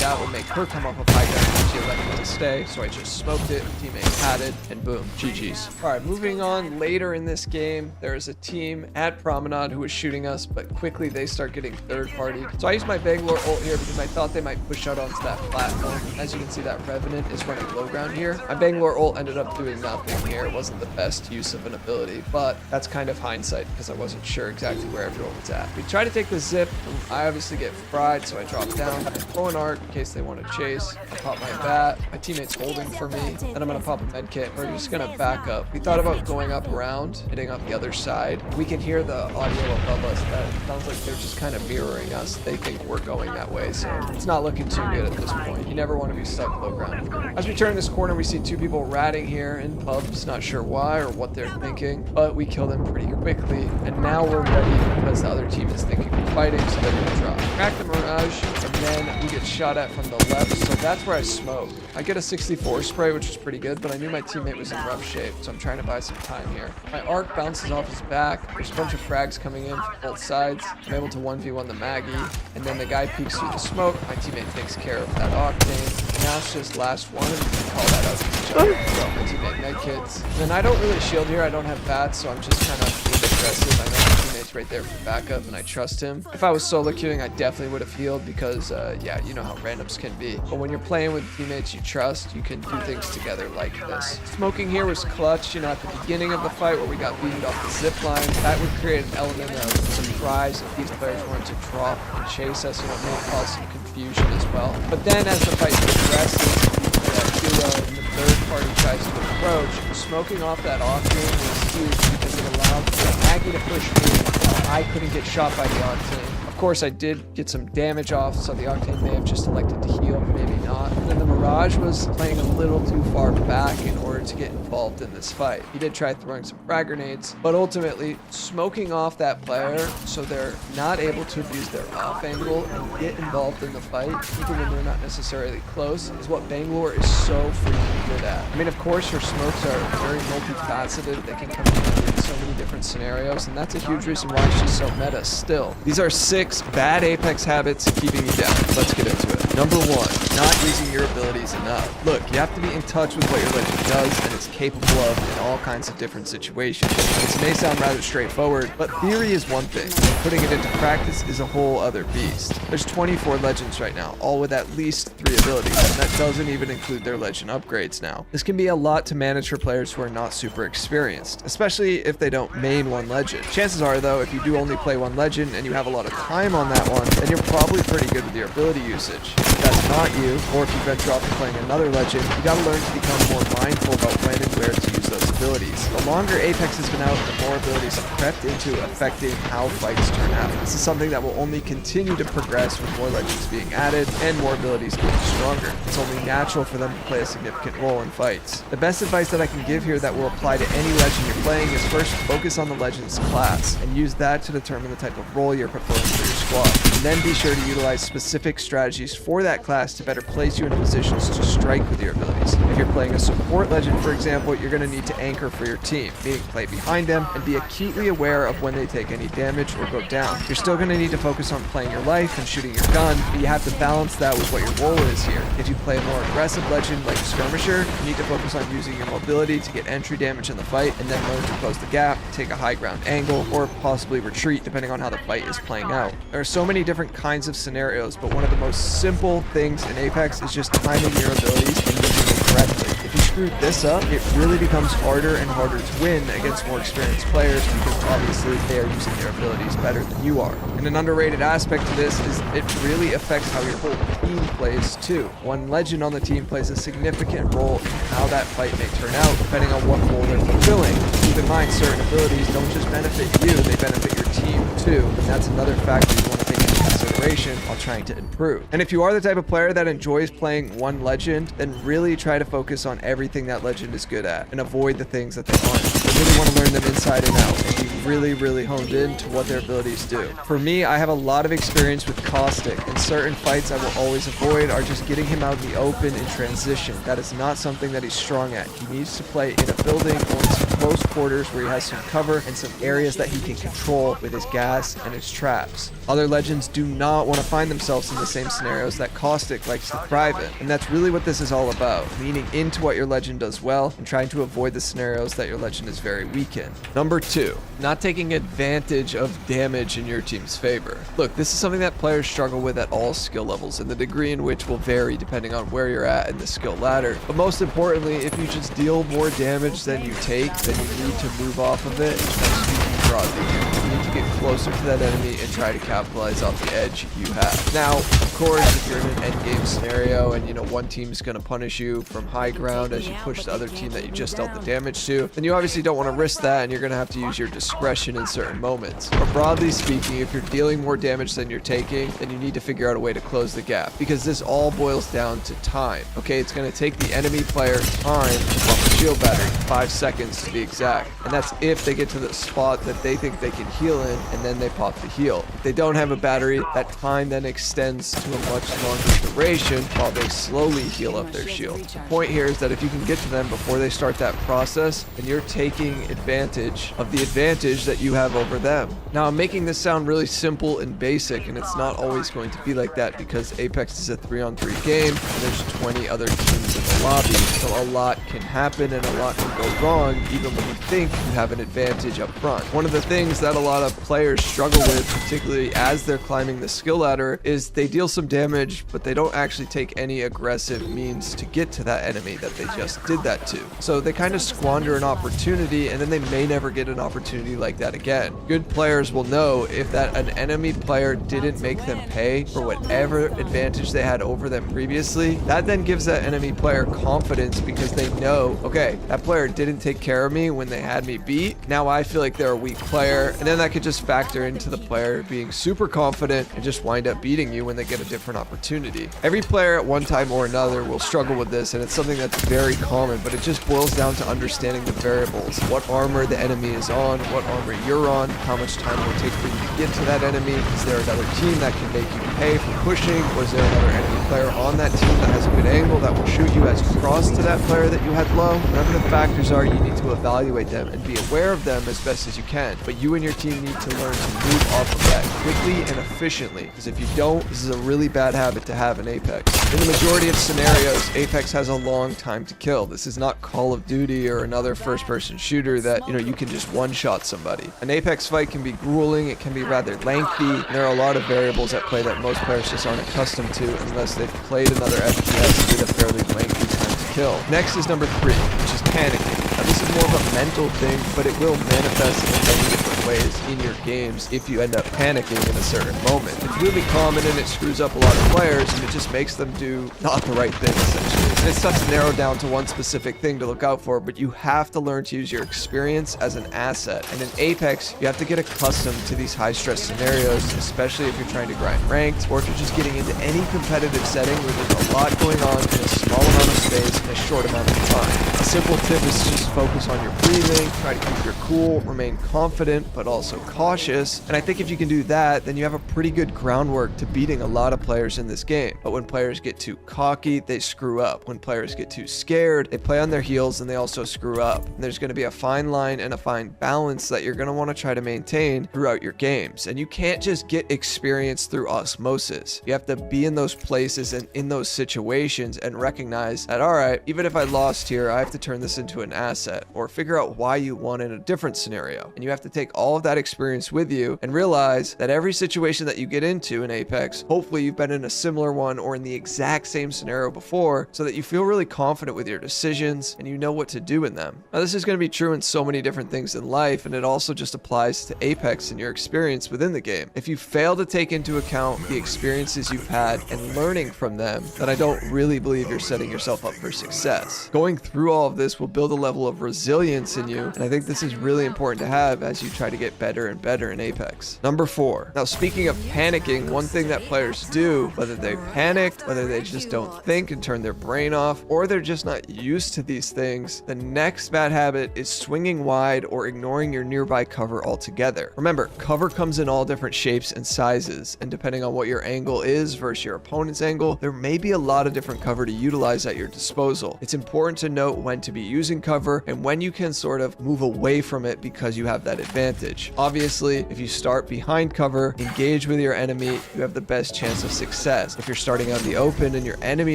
S1: That will make her come off of high ground. She elected to stay, so I just smoked it. Teammate padded, and boom, GG's. All right, moving on. Later in this game, there is a team at Promenade who was shooting us, but quickly they start getting third-partied. So I used my Bangalore ult here because I thought they might push out onto that platform. As you can see, that Revenant is running low ground here. My Bangalore ult ended up doing nothing here. It wasn't the best use of an ability, but that's kind of hindsight because I wasn't sure exactly where everyone was at. We try to take the zip. I obviously get fried, so I drop down. Throw an arc in case they want to chase. I pop my bat. My teammate's holding for me. Then I'm going to pop a med kit. We're just going to back up. We thought about going up around, hitting up the other side. We can hear the audio above us. That sounds like they're just kind of mirroring us. They think we're going that way, so it's not looking too good at this point. You never want to be stuck low ground. As we turn this corner, we see two people ratting here in pubs. Not sure why or what they're thinking, but we kill them pretty quickly. And now we're ready because the other team is thinking we're fighting, so they're going to drop. Crack the Mirage, and then we get shot at from the left, so that's where I smoke. I get a 64 spray, which is pretty good, but I knew my teammate was in rough shape, so I'm trying to buy some time here. My arc bounces off his back. There's a bunch of frags coming in from both sides. I'm able to 1v1 the Maggie, and then the guy peeks through the smoke. My teammate takes care of that octane. Now it's just last one, and we can call that out to each other. So my teammate med kits. And then I don't really shield here. I don't have bats, so I'm just kind of being aggressive. I know my teammate's right there for backup, and I trust him. If I was solo queuing, I definitely would have healed because, yeah, you know how randoms can be. But when you're playing with teammates you trust, you can do things together like this. Smoking here was clutch, you know, at the beginning of the fight where we got beamed off the zip line. That would create an element of surprise if these players wanted to drop and chase us, you know, it may cause some confusion as well. But then as the fight progresses, the duo and the third party tries to approach. Smoking off that octane was huge because it allowed the Maggie to push me while I couldn't get shot by the octane. Of course, I did get some damage off, so the octane may have just elected to heal, maybe not. And then the Mirage was playing a little too far back in order to get involved in this fight. He did try throwing some frag grenades, but ultimately smoking off that player so they're not able to abuse their off angle and get involved in the fight, even when they're not necessarily close, is what Bangalore is so freaking good at. I mean, of course, her smokes are very multifaceted. They can come in so many different scenarios, and that's a huge reason why she's so meta still. These are 6 bad Apex habits keeping you down. Let's get into it. Number 1, not using your abilities enough. Look, you have to be in touch with what your legend does and is capable of in all kinds of different situations. This may sound rather straightforward, but theory is one thing. Putting it into practice is a whole other beast. There's 24 legends right now, all with at least 3 abilities, and that doesn't even include their legend upgrades now. This can be a lot to manage for players who are not super experienced, especially if they don't main one legend. Chances are, though, if you do only play one legend and you have a lot of time on that one, then you're probably pretty good with your ability usage. If that's not you, or if you venture off to playing another legend, you gotta learn to become more mindful about when and where to use those abilities. abilities. The longer Apex has been out, the more abilities have crept into affecting how fights turn out. This is something that will only continue to progress with more legends being added and more abilities getting stronger. It's only natural for them to play a significant role in fights. The best advice that I can give here that will apply to any legend you're playing is first focus on the legend's class and use that to determine the type of role you're preferring for your squad. And then be sure to utilize specific strategies for that class to better place you in positions to strike with your abilities. If you're playing a support legend, for example, you're going to need to anchor for your team, meaning play behind them and be acutely aware of when they take any damage or go down. You're still going to need to focus on playing your life and shooting your gun, but you have to balance that with what your role is here. If you play a more aggressive legend like Skirmisher, you need to focus on using your mobility to get entry damage in the fight and then learn to close the gap, take a high ground angle, or possibly retreat depending on how the fight is playing out. There are so many different kinds of scenarios, but one of the most simple things in Apex is just timing your abilities and using them correctly. If you screw this up, it really becomes harder and harder to win against more experienced players because obviously they are using their abilities better than you are. And an underrated aspect to this is it really affects how your whole team plays too. One legend on the team plays a significant role in how that fight may turn out depending on what role they're fulfilling. Keep in mind, certain abilities don't just benefit you, they benefit your team too, and that's another factor you want to take into consideration while trying to improve. And if you are the type of player that enjoys playing one legend, then really try to focus on everything that legend is good at and avoid the things that they aren't. You really want to learn them inside and out and be really honed in to what their abilities do. For me, I have a lot of experience with Caustic, and certain fights I will always avoid are just getting him out in the open in transition. That is not something that he's strong at. He needs to play in a building or in some close quarters where he has some cover and some areas that he can control with his gas and his traps. Other legends do not want to find themselves in the same scenarios that Caustic likes to thrive in, and that's really what this is all about, leaning into what your legend does well and trying to avoid the scenarios that your legend is very weak in. Number 2, not taking advantage of damage in your team's favor. Look, this is something that players struggle with at all skill levels, and the degree in which will vary depending on where you're at in the skill ladder. But most importantly, if you just deal more damage than you take, then you need to move off of it and start speaking broadly. You need to get closer to that enemy and try to capitalize off the edge you have. Now, of course, if you're in an endgame scenario and one team's going to punish you from high ground as you push the other team that you just dealt the damage to, then you obviously don't want to risk that, and you're going to have to use your discretion in certain moments. But broadly speaking, if you're dealing more damage than you're taking, then you need to figure out a way to close the gap, because this all boils down to time. Okay, it's going to take the enemy player time to pump the shield battery, 5 seconds to be exact, and that's if they get to the spot that they think they can heal in, and then they pop the heal. If they don't have a battery, that time then extends to a much longer duration while they slowly heal up their shield. The point here is that if you can get to them before they start that process, then you're taking advantage of the advantage that you have over them. Now, I'm making this sound really simple and basic, and it's not always going to be like that because Apex is a 3-on-3 game and there's 20 other teams in the lobby, so a lot can happen and a lot can go wrong even when you think you have an advantage up front. One of the things that a lot of players struggle with, particularly as they're climbing the skill ladder, is they deal some damage, but they don't actually take any aggressive means to get to that enemy that they just did that to. So they kind of squander an opportunity, and then they may never get an opportunity like that again. Good players will know if that an enemy player didn't make them pay for whatever advantage they had over them previously, that then gives that enemy player confidence because they know, okay, that player didn't take care of me when they had me beat. Now I feel like they're a weak player, and then that could just factor into the player being super confident and just wind up beating you when they get a different opportunity. Every player at one time or another will struggle with this, and it's something that's very common, but it just boils down to understanding the variables. What armor the enemy is on, what armor you're on, how much time it will take for you to get to that enemy. Is there another team that can make you pay for pushing? Or is there another enemy player on that team that has a good angle that will shoot you as you cross to that player that you had low? Whatever the factors are, you need to evaluate them and be aware of them as best as you can. But you and your team need to learn to move off of that quickly and efficiently, because if you don't, this is a really bad habit to have in Apex. In the majority of scenarios, Apex has a long time to kill. This is not Call of Duty or another first-person shooter that, you can just one-shot somebody. An Apex fight can be grueling, it can be rather lengthy, and there are a lot of variables at play that most players just aren't accustomed to unless they've played another FPS with a fairly lengthy time to kill. Next is number 3, which is panicking. Now, this is more of a mental thing, but it will manifest in many different ways in your games if you end up panicking in a certain moment. It's really common and it screws up a lot of players, and it just makes them do not the right thing, essentially. And it's tough to narrow down to one specific thing to look out for, but you have to learn to use your experience as an asset. And in Apex, you have to get accustomed to these high-stress scenarios, especially if you're trying to grind ranked, or if you're just getting into any competitive setting where there's a lot going on in a small amount of space in a short amount of time. A simple tip is to just focus on your breathing, try to keep your cool, remain confident, but also cautious. And I think if you can do that, then you have a pretty good groundwork to beating a lot of players in this game. But when players get too cocky, they screw up. When players get too scared, they play on their heels and they also screw up. And there's going to be a fine line and a fine balance that you're going to want to try to maintain throughout your games. And you can't just get experience through osmosis. You have to be in those places and in those situations and recognize that, all right, even if I lost here, I have to turn this into an asset, or figure out why you won in a different scenario. And you have to take all of that experience with you and realize that every situation that you get into in Apex, hopefully you've been in a similar one or in the exact same scenario before, so that you feel really confident with your decisions and you know what to do in them. Now, this is going to be true in so many different things in life, and it also just applies to Apex and your experience within the game. If you fail to take into account the experiences you've had and learning from them, then I don't really believe you're setting yourself up for success. Going through all of this will build a level of resilience in you, and I think this is really important to have as you try to get better and better in Apex. Number 4. Now, speaking of panicking, one thing that players do, whether they panicked, whether they just don't think and turn their brain off, or they're just not used to these things, the next bad habit is swinging wide or ignoring your nearby cover altogether. Remember, cover comes in all different shapes and sizes, and depending on what your angle is versus your opponent's angle, there may be a lot of different cover to utilize at your disposal. It's important to note when to be using cover and when you can sort of move away from it because you have that advantage. Obviously, if you start behind cover, engage with your enemy, you have the best chance of success. If you're starting out in the open and your enemy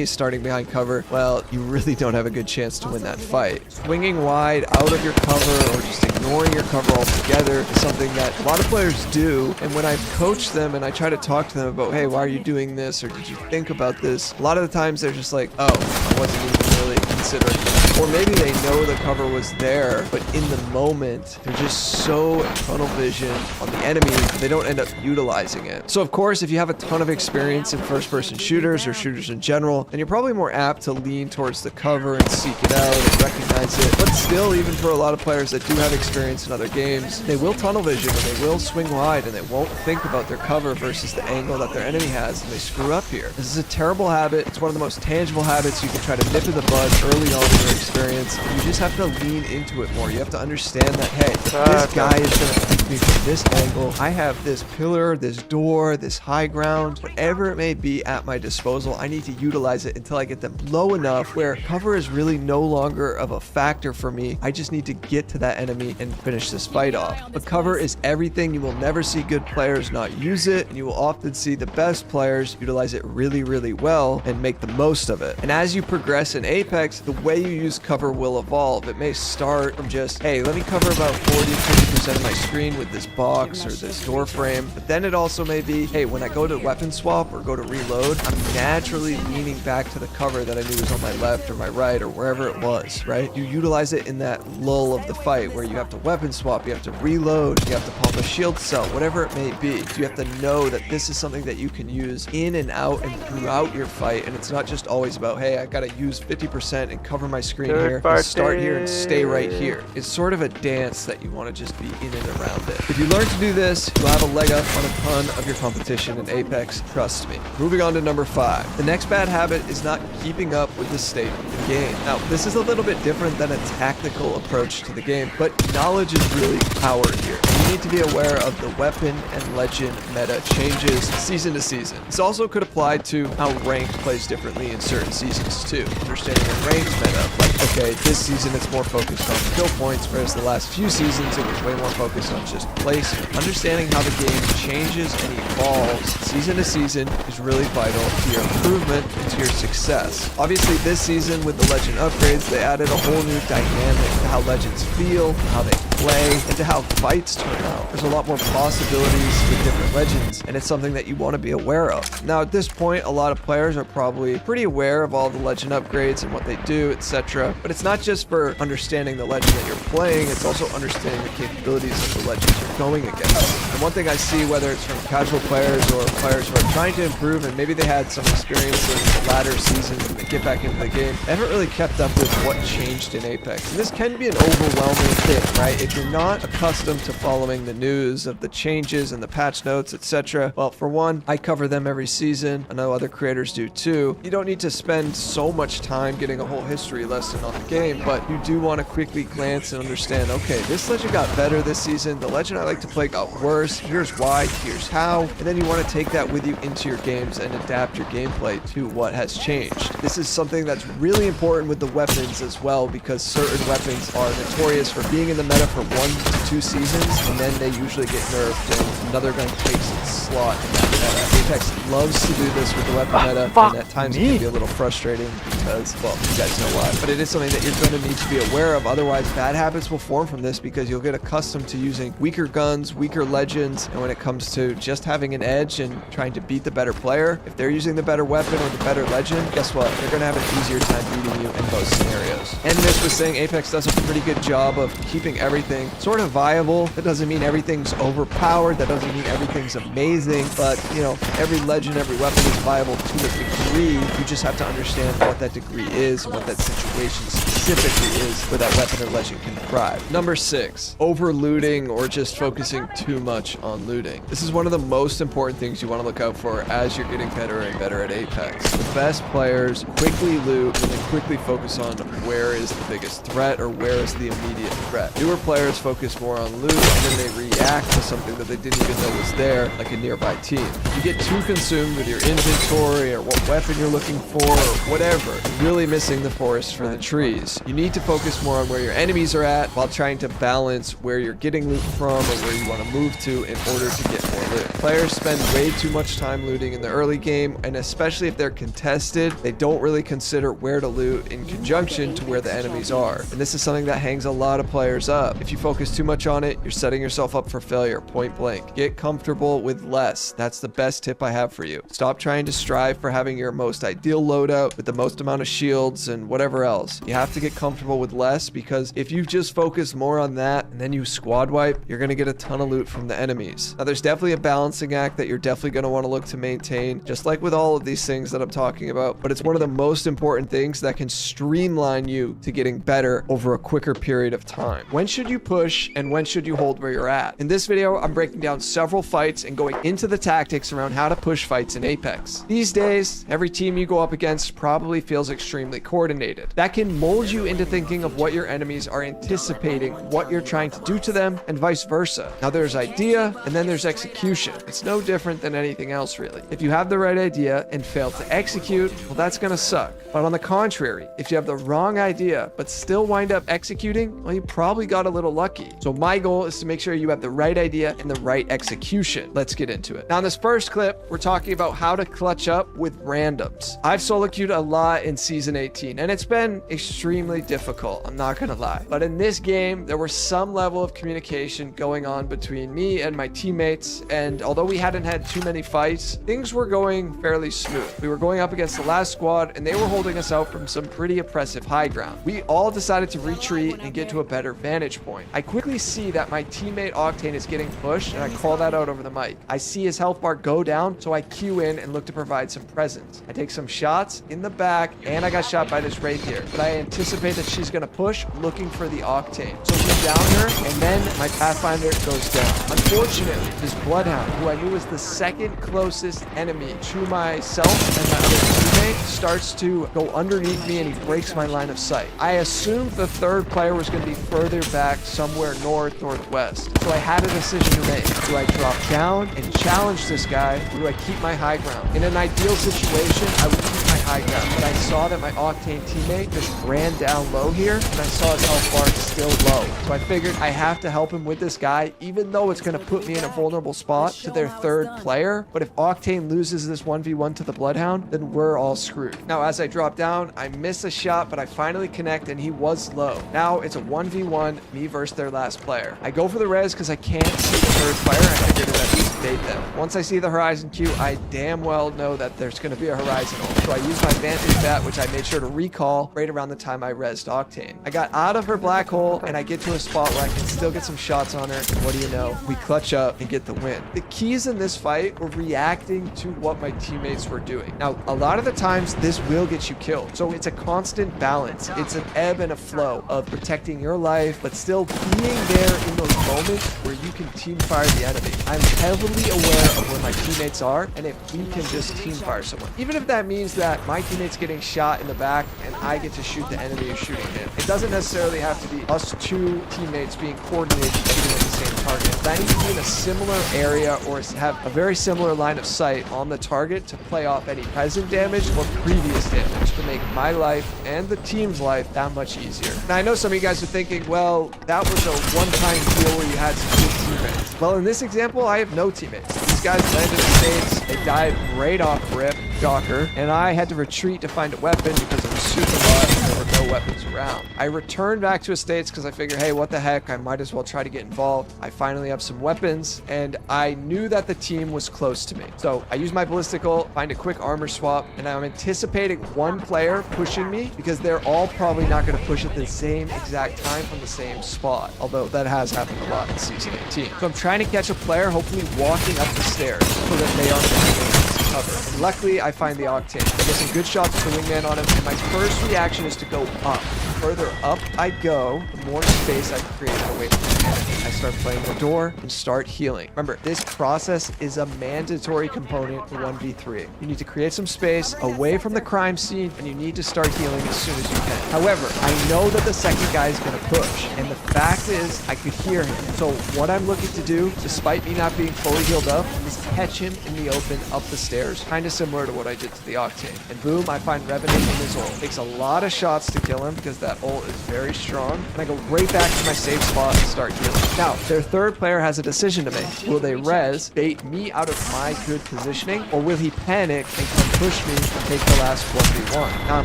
S1: is starting behind cover, well, you really don't have a good chance to win that fight. Swinging wide out of your cover or just ignoring your cover altogether is something that a lot of players do, and when I coach them and I try to talk to them about, hey, why are you doing this, or did you think about this, a lot of the times they're just like, oh, I wasn't even really considering that. Or maybe they know the cover was there, but in the moment, they're just so tunnel vision on the enemy, they don't end up utilizing it. So of course, if you have a ton of experience in first-person shooters or shooters in general, then you're probably more apt to lean towards the cover and seek it out and recognize it. But still, even for a lot of players that do have experience in other games, they will tunnel vision and they will swing wide and they won't think about their cover versus the angle that their enemy has, and they screw up here. This is a terrible habit. It's one of the most tangible habits you can try to nip in the bud early on in your experience. You just have to lean into it more. You have to understand that, hey, this guy is going to pick me from this angle. I have this pillar, this door, this high ground, whatever it may be at my disposal. I need to utilize it until I get them low enough where cover is really no longer of a factor for me. I just need to get to that enemy and finish this fight off. But cover is everything. You will never see good players not use it, and you will often see the best players utilize it really, really well and make the most of it. And as you progress in Apex, the way you use cover will evolve. It may start from just, hey, let me cover about 40-50% of my screen with this box or this door frame, but then it also may be, hey, when I go to weapon swap or go to reload, I'm naturally leaning back to the cover that I knew was on my left or my right or wherever it was, right? You utilize it in that lull of the fight where you have to weapon swap, you have to reload, you have to pop a shield cell, whatever it may be. You have to know that this is something that you can use in and out and throughout your fight, and it's not just always about, hey, I gotta use 50% and cover my screen here, and start here and stay right here. It's sort of a dance that you want to just be in and around it. If you learn to do this, you'll have a leg up on a ton of your competition in Apex, trust me. Moving on to number 5. The next bad habit is not keeping up with the state of the game. Now, this is a little bit different than a tactical approach to the game, but knowledge is really power here. You need to be aware of the weapon and legend meta changes season to season. This also could apply to how ranked plays differently in certain seasons too. Understanding the ranked meta, like, okay, this season it's more focused on kill points, whereas the last few seasons it was way more focused on just placement. Understanding how the game changes and evolves season to season is really vital to your improvement and to your success. Obviously, this season with the legend upgrades, they added a whole new dynamic to how legends feel, how they play and to how fights turn out. There's a lot more possibilities with different legends, and it's something that you want to be aware of. Now, at this point, a lot of players are probably pretty aware of all the legend upgrades and what they do, etc. But it's not just for understanding the legend that you're playing, it's also understanding the capabilities of the legends you're going against. And one thing I see, whether it's from casual players or players who are trying to improve and maybe they had some experience in the latter seasons and they get back into the game, they haven't really kept up with what changed in Apex. And this can be an overwhelming thing, right? If you're not accustomed to following the news of the changes and the patch notes, etc. Well, for one, I cover them every season. I know other creators do too. You don't need to spend so much time getting a whole history lesson on the game, but you do want to quickly glance and understand, okay, this legend got better this season. The legend I like to play got worse. Here's why, here's how. And then you want to take that with you into your games and adapt your gameplay to what has changed. This is something that's really important with the weapons as well, because certain weapons are notorious for being in the meta for 1 to 2 seasons, and then they usually get nerfed and another gun takes its slot in that meta. Apex loves to do this with the weapon meta, and at times it can be a little frustrating because, well, you guys know why. But it is something that you're going to need to be aware of, otherwise bad habits will form from this because you'll get accustomed to using weaker guns, weaker legends, and when it comes to just having an edge and trying to beat the better player, if they're using the better weapon or the better legend, guess what? They're going to have an easier time beating you in both scenarios. And this was saying Apex does a pretty good job of keeping everything sort of viable. That doesn't mean everything's overpowered, that doesn't mean everything's amazing, but you know, every legend, every weapon is viable to a degree. You just have to understand what that degree is and what that situation specifically is where that weapon or legend can thrive. Number 6, over looting or just focusing too much on looting. This is one of the most important things you want to look out for as you're getting better and better at Apex. The best players quickly loot and then quickly focus on where is the biggest threat or where is the immediate threat. Newer players focus more on loot and then they react to something that they didn't even know was there, like a nearby team. You get too consumed with your inventory or what weapon you're looking for or whatever, you're really missing the forest for the trees. You need to focus more on where your enemies are at while trying to balance where you're getting loot from or where you want to move to in order to get more loot. Players spend way too much time looting in the early game, and especially if they're contested, they don't really consider where to loot in conjunction to where the enemies are. And this is something that hangs a lot of players up. If you focus too much on it, you're setting yourself up for failure, point blank. Get comfortable with less. That's the best tip I have for you. Stop trying to strive for having your most ideal loadout with the most amount of shields and whatever else. You have to get comfortable with less, because if you just focus more on that and then you squad wipe, you're going to get a ton of loot from the enemies. Now, there's definitely a balancing act that you're definitely going to want to look to maintain, just like with all of these things that I'm talking about, but it's one of the most important things that can streamline you to getting better over a quicker period of time. When should you push and when should you hold where you're at? In this video, I'm breaking down several fights and going into the tactics around how to push fights in Apex. These days, every team you go up against probably feels extremely coordinated. That can mold you into thinking of what your enemies are anticipating, what you're trying to do to them, and vice versa. Now, there's idea and then there's execution. It's no different than anything else, really. If you have the right idea and fail to execute, well, that's gonna suck. But on the contrary, if you have the wrong idea but still wind up executing, well, you probably got a little lucky. So my goal is to make sure you have the right idea and the right execution. Let's get into it. Now, in this first clip, we're talking about how to clutch up with randoms. I've solo queued a lot in Season 18, and it's been extremely difficult, I'm not gonna lie. But in this game, there was some level of communication going on between me and my teammates, and although we hadn't had too many fights, things were going fairly smooth. We were going up against the last squad, and they were holding us out from some pretty oppressive high ground. We all decided to retreat and get to a better vantage point. I quickly see that my teammate Octane is getting pushed, and I call that out over the mic. I see his health bar go down, so I queue in and look to provide some presence. I take some shots in the back, and I got shot by this Wraith here, but I anticipate that she's gonna push, looking for the Octane. So we down her, and then my Pathfinder goes down. Unfortunately, this Bloodhound, who I knew was the second closest enemy to myself and my other teammate, starts to go underneath me and he breaks my line of sight. I assumed the third player was going to be further back somewhere northwest. So I had a decision to make. Do I drop down and challenge this guy, or do I keep my high ground? In an ideal situation, I would keep my high ground, but I saw that my Octane teammate just ran down low here, and I saw his health bar still low. So I figured I have to help him with this guy, even though it's going to put me in a vulnerable spot to their third player. But if Octane loses this 1v1 to the Bloodhound, then we're all screwed. Now, as I drop down, I miss a shot, but I finally connect, and he was low. Now it's a 1v1, me versus their last player. I go for the res because I can't see the third player. I figured it at least bait them. Once I see the Horizon Q, I damn well know that there's going to be a Horizon ult. So I use my Vantage bat, which I made sure to recall right around the time I rezzed Octane. I got out of her black hole, and I get to a spot where I can still get some shots on her. And what do you know? We clutch up and get the win. The keys in this fight were reacting to what my teammates were doing. Now, a lot of the times, this will get you killed. So it's a constant balance. It's an ebb and a flow of protecting your life, but still being there in those moments where you can team fire the enemy. I'm heavily aware of where my teammates are, and if we can just team fire someone, even if that means that my teammate's getting shot in the back and I get to shoot the enemy who's shooting him. It doesn't necessarily have to be us two teammates being coordinated shooting at the same target. But I need to be in a similar area or have a very similar line of sight on the target to play off any present damage or previous damage to make my life and the team's life that much easier. Now, I know some of you guys are thinking, well, that was a one-time deal where you had some good teammates. Well, in this example, I have no teammates. These guys landed in the States. They died right off rip, shocker, and I had to retreat to find a weapon because it was super hot and there were no weapons around. I returned back to the States because I figured, hey, what the heck, I might as well try to get involved. I finally have some weapons, and I knew that the team was close to me. So I used my ballistic ult, find a quick armor swap, and I'm anticipating one player pushing me because they're all probably not going to push at the same exact time from the same spot, although that has happened a lot in Season 18. So I'm trying to catch a player, hopefully walking up the stairs so that they aren't going to cover. And luckily, I find the Octane. I get some good shots with the wingman on him, and my first reaction is to go up. The further up I go, the more space I can create away from the enemy. I start playing the door and start healing. Remember, this process is a mandatory component for 1v3. You need to create some space away from the crime scene, and you need to start healing as soon as you can. However, I know that the second guy is going to push, and the fact is I could hear him. So what I'm looking to do, despite me not being fully healed up, is catch him in the open up the stairs, kind of similar to what I did to the Octane. And boom, I find Revenant in his ult. Takes a lot of shots to kill him because that ult is very strong, and I go right back to my safe spot and start healing. Now, their third player has a decision to make. Will they res, bait me out of my good positioning, or will he panic and come push me and take the last 1v1? Now, I'm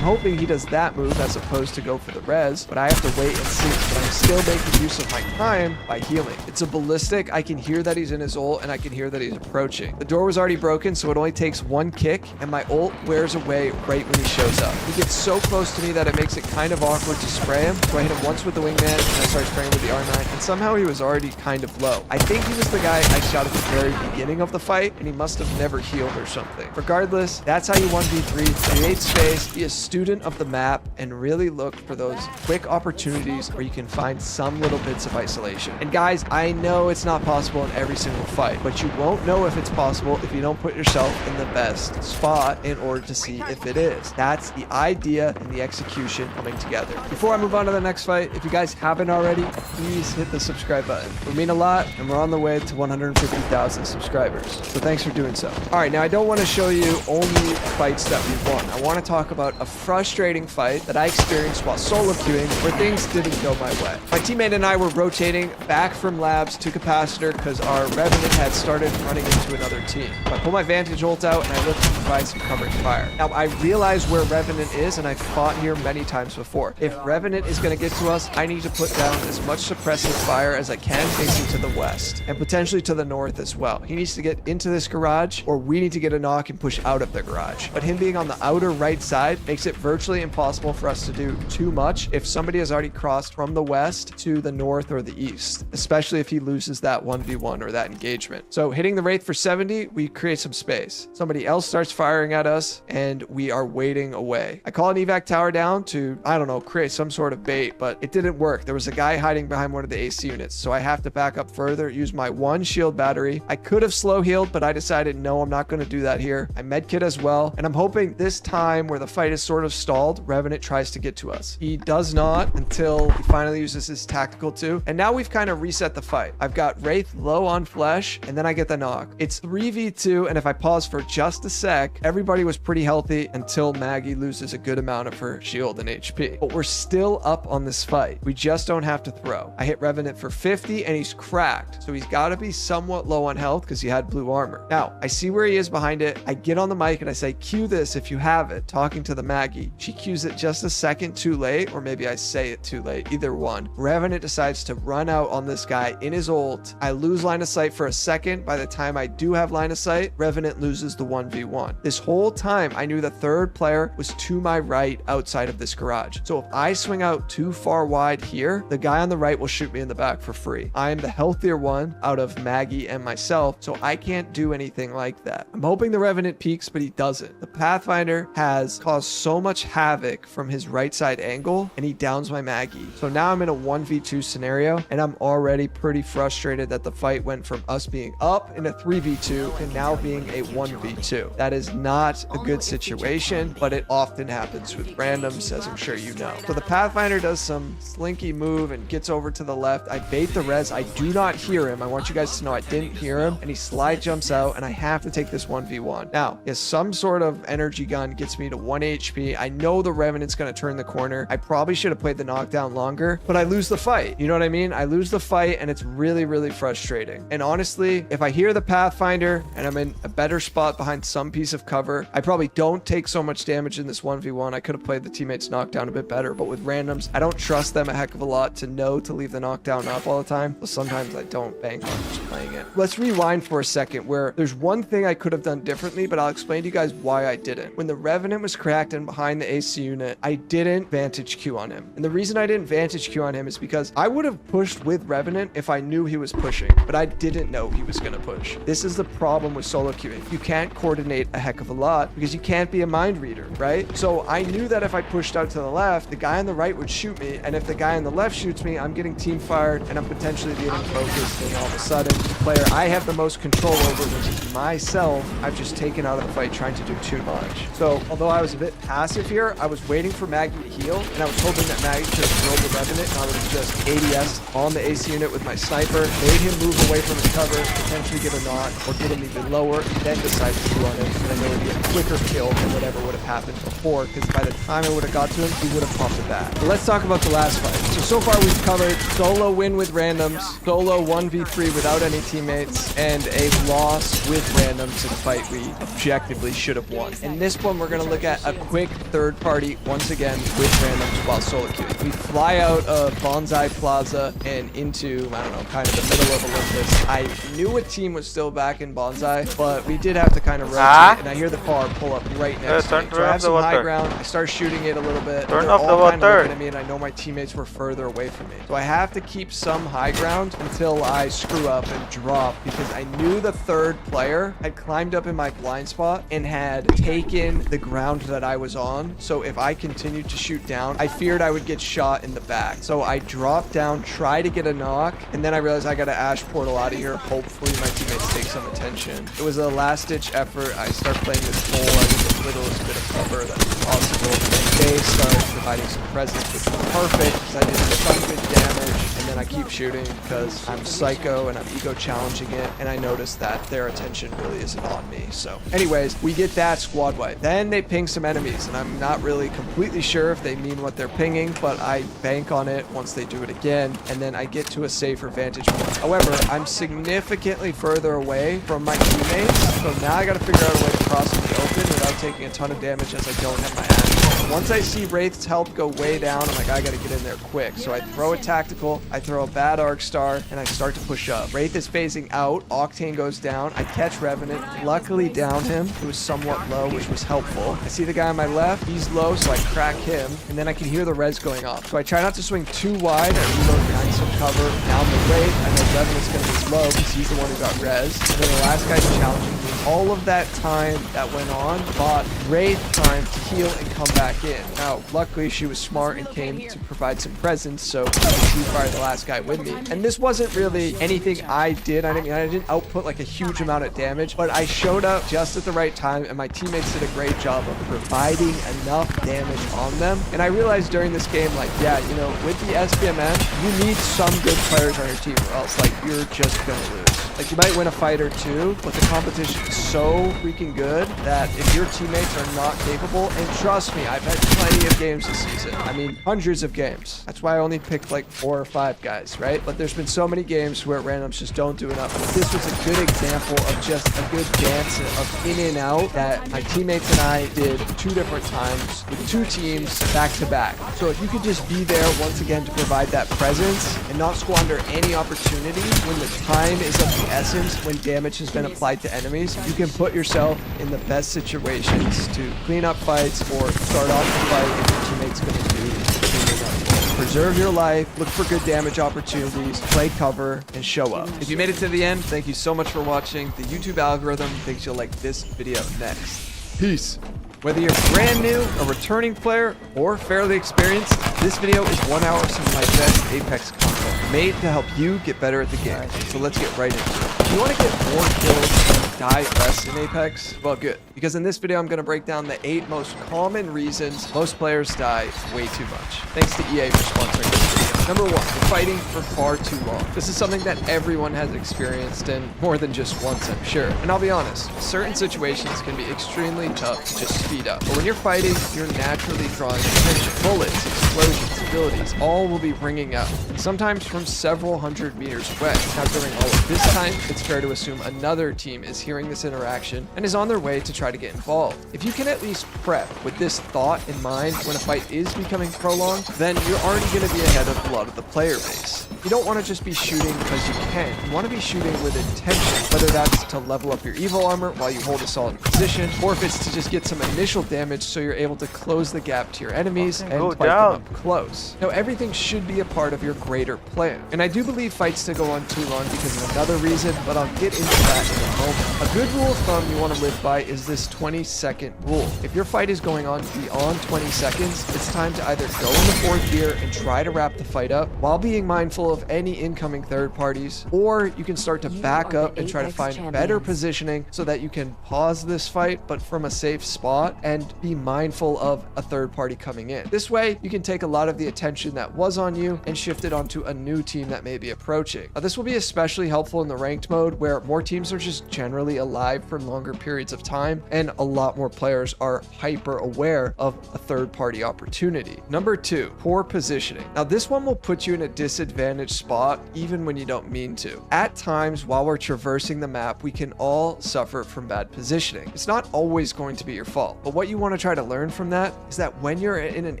S1: hoping he does that move as opposed to go for the res, but I have to wait and see. But I'm still making use of my time by healing. It's a ballistic. I can hear that he's in his ult, and I can hear that he's approaching. The door was already broken, so it only takes one kick, and my ult wears away right when he shows up. He gets so close to me that it makes it kind of awkward to spray him, so I hit him once with the wingman, and I start spraying with the R9, and somehow he was already kind of low. I think he was the guy I shot at the very beginning of the fight, and he must have never healed or something. Regardless, that's how you 1v3, create space, be a student of the map, and really look for those quick opportunities where you can find some little bits of isolation. And guys, I know it's not possible in every single fight, but you won't know if it's possible if you don't put yourself in the best spot in order to see if it is. That's the idea and the execution coming together. Before I move on to the next fight, if you guys haven't already, please hit the subscribe button. It would mean a lot, and we're on the way to 150,000 subscribers. So thanks for doing so. All right, now I don't want to show you only fights that we've won. I want to talk about a frustrating fight that I experienced while solo queuing where things didn't go my way. My teammate and I were rotating back from labs to capacitor because our Revenant had started running into another team. So I pull my Vantage ult out and I look to provide some covering fire. Now I realize where Revenant is, and I've fought here many times before. If Revenant is going to get to us, I need to put down as much suppressive fire as I can facing to the west and potentially to the north as well. He needs to get into this garage, or we need to get a knock and push out of the garage. But him being on the outer right side makes it virtually impossible for us to do too much if somebody has already crossed from the west to the north or the east, especially if he loses that 1v1 or that engagement. So hitting the Wraith for 70, we create some space. Somebody else starts firing at us and we are waiting away. I call an evac tower down to, I don't know, create some sort of bait, but it didn't work. There was a guy hiding behind one of the AC units, so I have to back up further, use my one shield battery, free. I could have slow healed, but I decided, no, I'm not going to do that here. I medkit as well. And I'm hoping this time where the fight is sort of stalled, Revenant tries to get to us. He does not until he finally uses his tactical 2. And now we've kind of reset the fight. I've got Wraith low on flesh, and then I get the knock. It's 3v2, and if I pause for just a sec, everybody was pretty healthy until Maggie loses a good amount of her shield and HP. But we're still up on this fight. We just don't have to throw. I hit Revenant for 50, and he's cracked. So he's got to be somewhat low on health because he had blue armor. Now, I see where he is behind it. I get on the mic and I say, cue this if you have it, talking to the Maggie. She cues it just a second too late, or maybe I say it too late, either one. Revenant decides to run out on this guy in his ult. I lose line of sight for a second. By the time I do have line of sight, Revenant loses the 1v1. This whole time, I knew the third player was to my right outside of this garage. So if I swing out too far wide here, the guy on the right will shoot me in the back for free. I am the healthier one out of Maggie and myself, so I can't do anything like that. I'm hoping the Revenant peeks, but he doesn't. The Pathfinder has caused so much havoc from his right side angle, and he downs my Maggie. So now I'm in a 1v2 scenario, and I'm already pretty frustrated that the fight went from us being up in a 3v2 to now being a 1v2. That is not a good situation, but it often happens with randoms, as I'm sure you know. So the Pathfinder does some slinky move and gets over to the left. I bait the res. I do not hear him. I want you guys to know I didn't hear him, and he slide jumps out, and I have to take this 1v1. Now, if some sort of energy gun gets me to 1 HP, I know the Revenant's going to turn the corner. I probably should have played the knockdown longer, but I lose the fight. You know what I mean? I lose the fight, and it's really, really frustrating. And honestly, if I hear the Pathfinder and I'm in a better spot behind some piece of cover, I probably don't take so much damage in this 1v1. I could have played the teammates knockdown a bit better, but with randoms, I don't trust them a heck of a lot to know to leave the knockdown up all the time. So sometimes I don't bank on just playing it. Let's rewind for a second, where there's one thing I could have done differently, but I'll explain to you guys why I didn't. When the Revenant was cracked and behind the AC unit, I didn't Vantage Q on him. And the reason I didn't Vantage Q on him is because I would have pushed with Revenant if I knew he was pushing, but I didn't know he was going to push. This is the problem with solo queuing. You can't coordinate a heck of a lot because you can't be a mind reader, right? So I knew that if I pushed out to the left, the guy on the right would shoot me, and if the guy on the left shoots me, I'm getting team fired and I'm potentially getting focused, and all of a sudden, the player I have the most control over, which is myself, I've just taken out of the fight trying to do too much. So although I was a bit passive here, I was waiting for Maggie to heal, and I was hoping that Maggie could have drilled the Revenant, and I would have just ADS on the AC unit with my sniper, made him move away from his cover, potentially get a knock, or get him even lower, and then decide to do on him, and then there would be a quicker kill than whatever would have happened before, because by the time I would have got to him, he would have pumped it back. But let's talk about the last fight. So far we've covered solo win with randoms, solo 1v3 without any teammates, and a loss with randoms in a fight we objectively should have won. In this one, we're going to look at a quick third party once again with randoms while solo queuing. We fly out of Bonsai Plaza and into, I don't know, kind of the middle of Olympus. I knew a team was still back in Bonsai, but we did have to kind of rotate, and I hear the car pull up right next to me. So I have some high ground. I start shooting it a little bit.
S2: Turn
S1: They're
S2: off
S1: all
S2: the
S1: kind of
S2: water.
S1: looking at me, and I know my teammates were further away from me. So I have to keep some high ground until I screw up and drop, because I knew the third player had climbed up in my blind spot and had taken the ground that I was on. So if I continued to shoot down, I feared I would get shot in the back. So I dropped down, try to get a knock, and then I realized I got to Ash portal out of here. Hopefully my teammates take some attention. It was a last-ditch effort. I start playing this hole. I get the littlest bit of cover that's possible. And they start providing some presence, which was perfect because I did some good damage. And then I keep shooting because I'm psycho and I'm ego challenging it, and I noticed that their attention really isn't on me. So anyways, we get that squad wipe. Then they ping some enemies, and I'm not really completely sure if they mean what they're pinging, but I bank on it once they do it again, and then I get to a safer vantage point. However, I'm significantly further away from my teammates, so now I gotta figure out a way to cross in the open without taking a ton of damage, as I don't have my ash. Once I see Wraith's health go way down, I'm like, I gotta get in there quick. So I throw a tactical, I throw a bad arc star, and I start to push up. Wraith is phasing out, Octane goes down, I catch Revenant, luckily down him. It was somewhat low, which was helpful. I see the guy on my left, he's low, so I crack him, and then I can hear the res going off. So I try not to swing too wide, I reload behind some cover, down the Wraith. I know Revenant's gonna be slow because he's the one who got res. And then the last guy's challenging me. All of that time that went on bought Wraith time to heal and come back in. Now, luckily she was smart and came to provide some presence, so she fired the last last guy with me. And this wasn't really anything I did. I didn't output like a huge amount of damage, but I showed up just at the right time, and my teammates did a great job of providing enough damage on them. And I realized during this game, like, yeah, you know, with the SPMM, you need some good players on your team, or else like you're just gonna lose. Like, you might win a fight or two, but the competition is so freaking good that if your teammates are not capable, and trust me, I've had plenty of games this season. I mean, hundreds of games. That's why I only picked like 4 or 5 guys, right? But there's been so many games where randoms just don't do enough. But this was a good example of just a good dance of in and out that my teammates and I did 2 different times with 2 teams back to back. So if you could just be there once again to provide that presence and not squander any opportunity when the time is of the essence, when damage has been applied to enemies, you can put yourself in the best situations to clean up fights or start off the fight if your teammate's going to do cleaning up. Preserve your life, look for good damage opportunities, play cover, and show up. If you made it to the end, thank you so much for watching. The YouTube algorithm thinks you'll like this video next. Peace. Whether you're brand new, a returning player, or fairly experienced, this video is 1 hour of some of my best Apex content made to help you get better at the game. So let's get right into it. If you want to get more kills and die less in Apex, well, good. Because in this video, I'm going to break down the 8 most common reasons most players die way too much. Thanks to EA for sponsoring this video. Number 1, you're fighting for far too long. This is something that everyone has experienced, and more than just once, I'm sure. And I'll be honest, certain situations can be extremely tough to just speed up. But when you're fighting, you're naturally drawing attention. Bullets, explosions, abilities, all will be ringing out, and sometimes from several hundred meters away. Now, during all of this time, it's fair to assume another team is hearing this interaction and is on their way to try to get involved. If you can at least prep with this thought in mind when a fight is becoming prolonged, then you're already going to be ahead of a lot of the player base. You don't want to just be shooting because you can. You want to be shooting with intention, whether that's to level up your evil armor while you hold a solid position, or if it's to just get some initial damage so you're able to close the gap to your enemies and fight them up close. Now, everything should be a part of your greater plan. And I do believe fights to go on too long because of another reason, but I'll get into that in a moment. A good rule of thumb you want to live by is this 20-second rule. If your fight is going on beyond 20 seconds, it's time to either go in the 4th gear and try to wrap the fight up while being mindful of any incoming third parties, or you can start to back up and try to find better positioning so that you can pause this fight, but from a safe spot, and be mindful of a third party coming in. This way, you can take a lot of the attention that was on you and shift it onto a new team that may be approaching. Now, this will be especially helpful in the ranked mode where more teams are just generally alive for longer periods of time and a lot more players are hyper aware of a third party opportunity. Number 2, poor positioning. Now, this one will put you in a disadvantaged spot even when you don't mean to. At times, while we're traversing the map, we can all suffer from bad positioning. It's not always going to be your fault, but what you want to try to learn from that is that when you're in an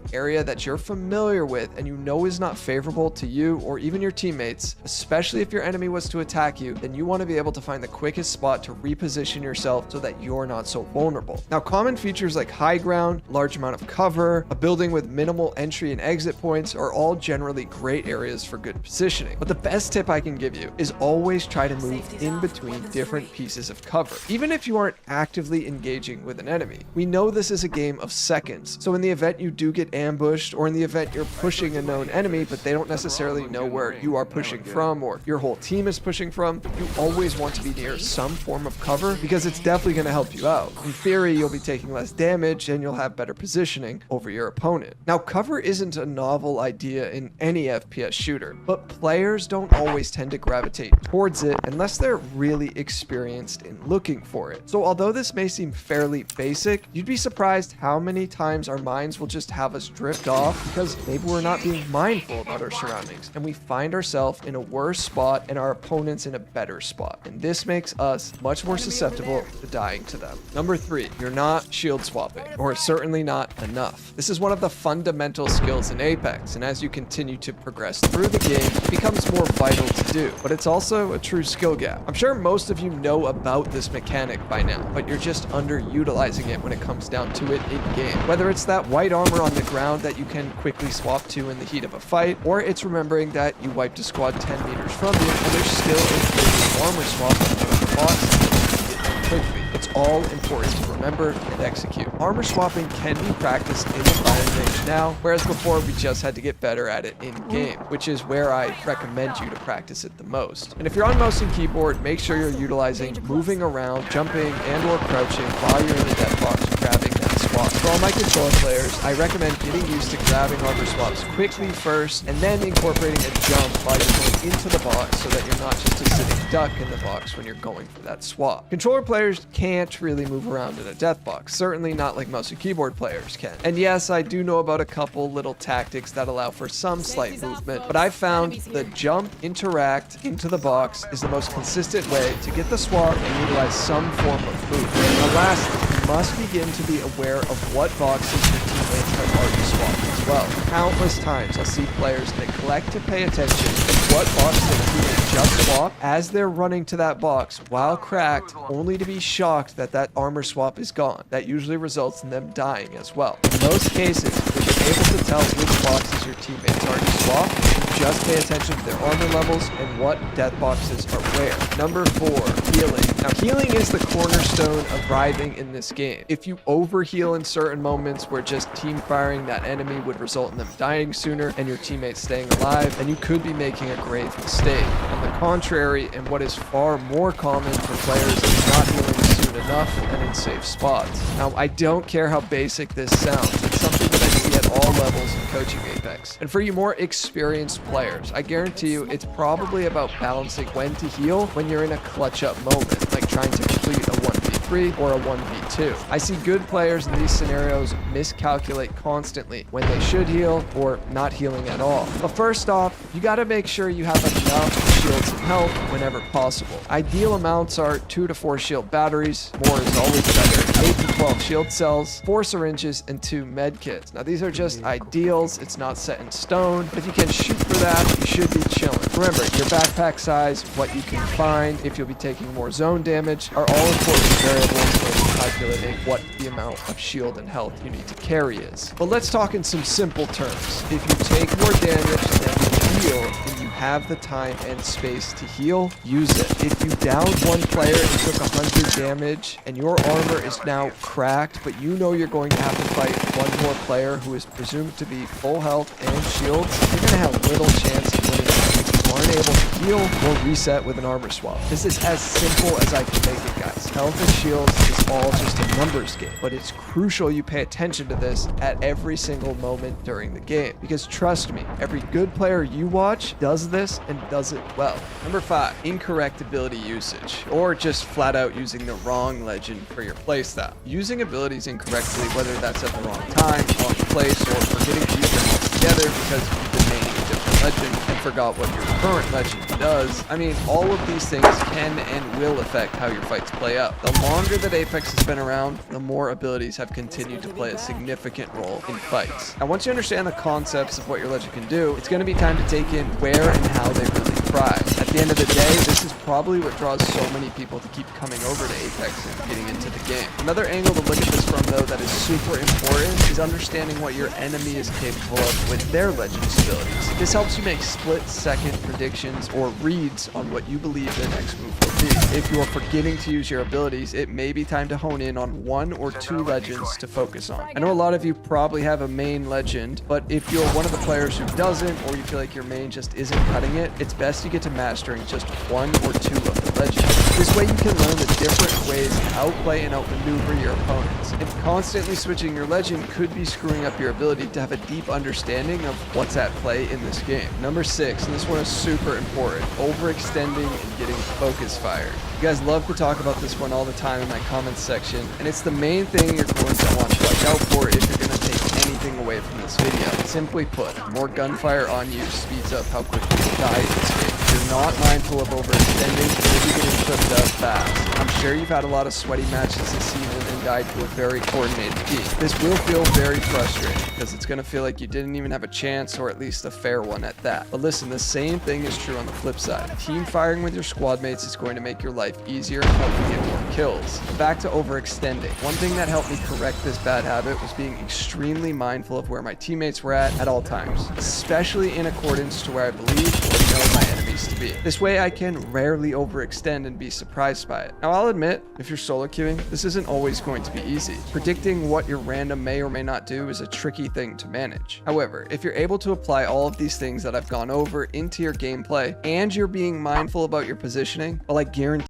S1: area that you're familiar with and you know is not favorable to you or even your teammates, especially if your enemy was to attack you, then you want to be able to find the quickest spot to reposition yourself so that you're not so vulnerable. Now, common features like high ground, large amount of cover, a building with minimal entry and exit points are all generally great areas for good positioning. But the best tip I can give you is always try to move in between different pieces of cover, even if you aren't actively engaging with an enemy. We know this is a game of seconds, so in the event you do get ambushed, or in the event you're pushing a known enemy but they don't necessarily know where you are pushing from or your whole team is pushing from, you always want to be near some form of cover because it's definitely going to help you out. In theory, you'll be taking less damage and you'll have better positioning over your opponent. Now, cover isn't a novel idea in any FPS shooter, but players don't always tend to gravitate towards it unless they're really experienced in looking for it. So although this may seem fairly basic, you'd be surprised how many times our minds will just have us drift off because maybe we're not being mindful about our surroundings and we find ourselves in a worse spot and our opponents in a better spot. And this makes us much more susceptible to dying to them. Number 3, you're not shield swapping, or certainly not enough. This is one of the fundamental skills in Apex, and as you continue to progress through the game, it becomes more vital to do, but it's also a true skill gap. I'm sure most of you know about this mechanic by now, but you're just underutilizing it when it comes down to it in game. Whether it's that white armor on the ground that you can quickly swap to in the heat of a fight, or it's remembering that you wiped a squad 10 meters from you and there's still a armor swap on one of the bots quickly. It's all important to remember and execute. Armor swapping can be practiced in the firing range now, whereas before we just had to get better at it in game, which is where I recommend you to practice it the most. And if you're on mouse and keyboard, make sure you're utilizing moving around, jumping, and or crouching while you're in the death box grabbing that swap. For all my controller players, I recommend getting used to grabbing armor swaps quickly first, and then incorporating a jump while you're going into the box so that you're not just a sitting duck in the box when you're going for that swap. Controller players can't really move around in a death box, certainly not like mouse and keyboard players can. And yes, I do know about a couple little tactics that allow for some slight movement, but I've found the jump, interact into the box is the most consistent way to get the swap and utilize some form of movement. Now lastly, you must begin to be aware of what boxes your teammates have already swapped as well. Countless times I'll see players neglect to pay attention to what box their teammate just swapped as they're running to that box while cracked, only to be shocked that that armor swap is gone. That usually results in them dying as well. In most cases, if you're able to tell which boxes your teammates already swapped, just pay attention to their armor levels and what death boxes are where. Number 4, healing. Now, healing is the cornerstone of thriving in this game. If you overheal in certain moments where just team firing that enemy would result in them dying sooner and your teammates staying alive, then you could be making a grave mistake. On the contrary, and what is far more common for players is not healing soon enough and in safe spots. Now, I don't care how basic this sounds. It's something that I see at all levels in coaching Apex. And for you more experienced players, I guarantee you it's probably about balancing when to heal when you're in a clutch up moment, like trying to complete a 1v3 or a 1v2. I see good players in these scenarios miscalculate constantly when they should heal or not healing at all. But first off, you gotta make sure you have enough shields and health whenever possible. Ideal amounts are 2 to 4 shield batteries, more is always better, 8 to 12 shield cells, 4 syringes, and 2 med kits. Now these are just ideals, it's not set in stone, but if you can shoot for that, you should be chilling. Remember, your backpack size, what you can find, if you'll be taking more zone damage, are all important variables when calculating what the amount of shield and health you need to carry is. But let's talk in some simple terms. If you take more damage than you heal, and you have the time and space to heal, use it. If you downed one player and took 100 damage, and your armor is now cracked, but you know you're going to have to fight one more player who is presumed to be full health and shields, you're going to have little chance of winning if you aren't able to heal or reset with an armor swap. This is as simple as I can make it, guys. Health and shields is all just a numbers game, but it's crucial you pay attention to this at every single moment during the game, because trust me, every good player you watch does this and does it well. Number 5, incorrect ability usage, or just flat out using the wrong legend for your playstyle. Using abilities incorrectly, whether that's at the wrong time, wrong place, or forgetting to use them altogether because you've been making a different legend and forgot what your current legend does. I mean, all of these things can and will affect how your fights play out. The longer that Apex has been around, the more abilities have continued to play a significant role in fights. Now, once you understand the concepts of what your legend can do, it's going to be time to take in where and how they really thrive. At the end of the day, this is probably what draws so many people to keep coming over to Apex and getting into the game. Another angle to look at this from, though, that is super important is understanding what your enemy is capable of with their legend's abilities. This helps you make split-second predictions or reads on what you believe their next move will be. If you're forgetting to use your abilities, it may be time to hone in on 1 or 2 legends to focus on. I know a lot of you probably have a main legend, but if you're one of the players who doesn't, or you feel like your main just isn't cutting it, it's best you get to mastering just 1 or 2 of the legends. This way you can learn the different ways to outplay and outmaneuver your opponents. And constantly switching your legend could be screwing up your ability to have a deep understanding of what's at play in this game. Number 6, and this one is super important, overextending and getting focus fired. You guys love to talk about this one all the time in my comments section, and it's the main thing you're going to want to watch out for if you're going to take anything away from this video. Simply put, more gunfire on you speeds up how quickly you die in this game. If you're not mindful of overextending, you'll be getting tripped up fast. I'm sure you've had a lot of sweaty matches this season and died to a very coordinated team. This will feel very frustrating because it's going to feel like you didn't even have a chance, or at least a fair one at that. But listen, the same thing is true on the flip side. Team firing with your squad mates is going to make your life easier and help you get more kills. Back to overextending. One thing that helped me correct this bad habit was being extremely mindful of where my teammates were at all times, especially in accordance to where I believe or know my enemy's place to be. This way I can rarely overextend and be surprised by it. Now I'll admit, if you're solo queuing, this isn't always going to be easy. Predicting what your random may or may not do is a tricky thing to manage. However, if you're able to apply all of these things that I've gone over into your gameplay and you're being mindful about your positioning, well, I guarantee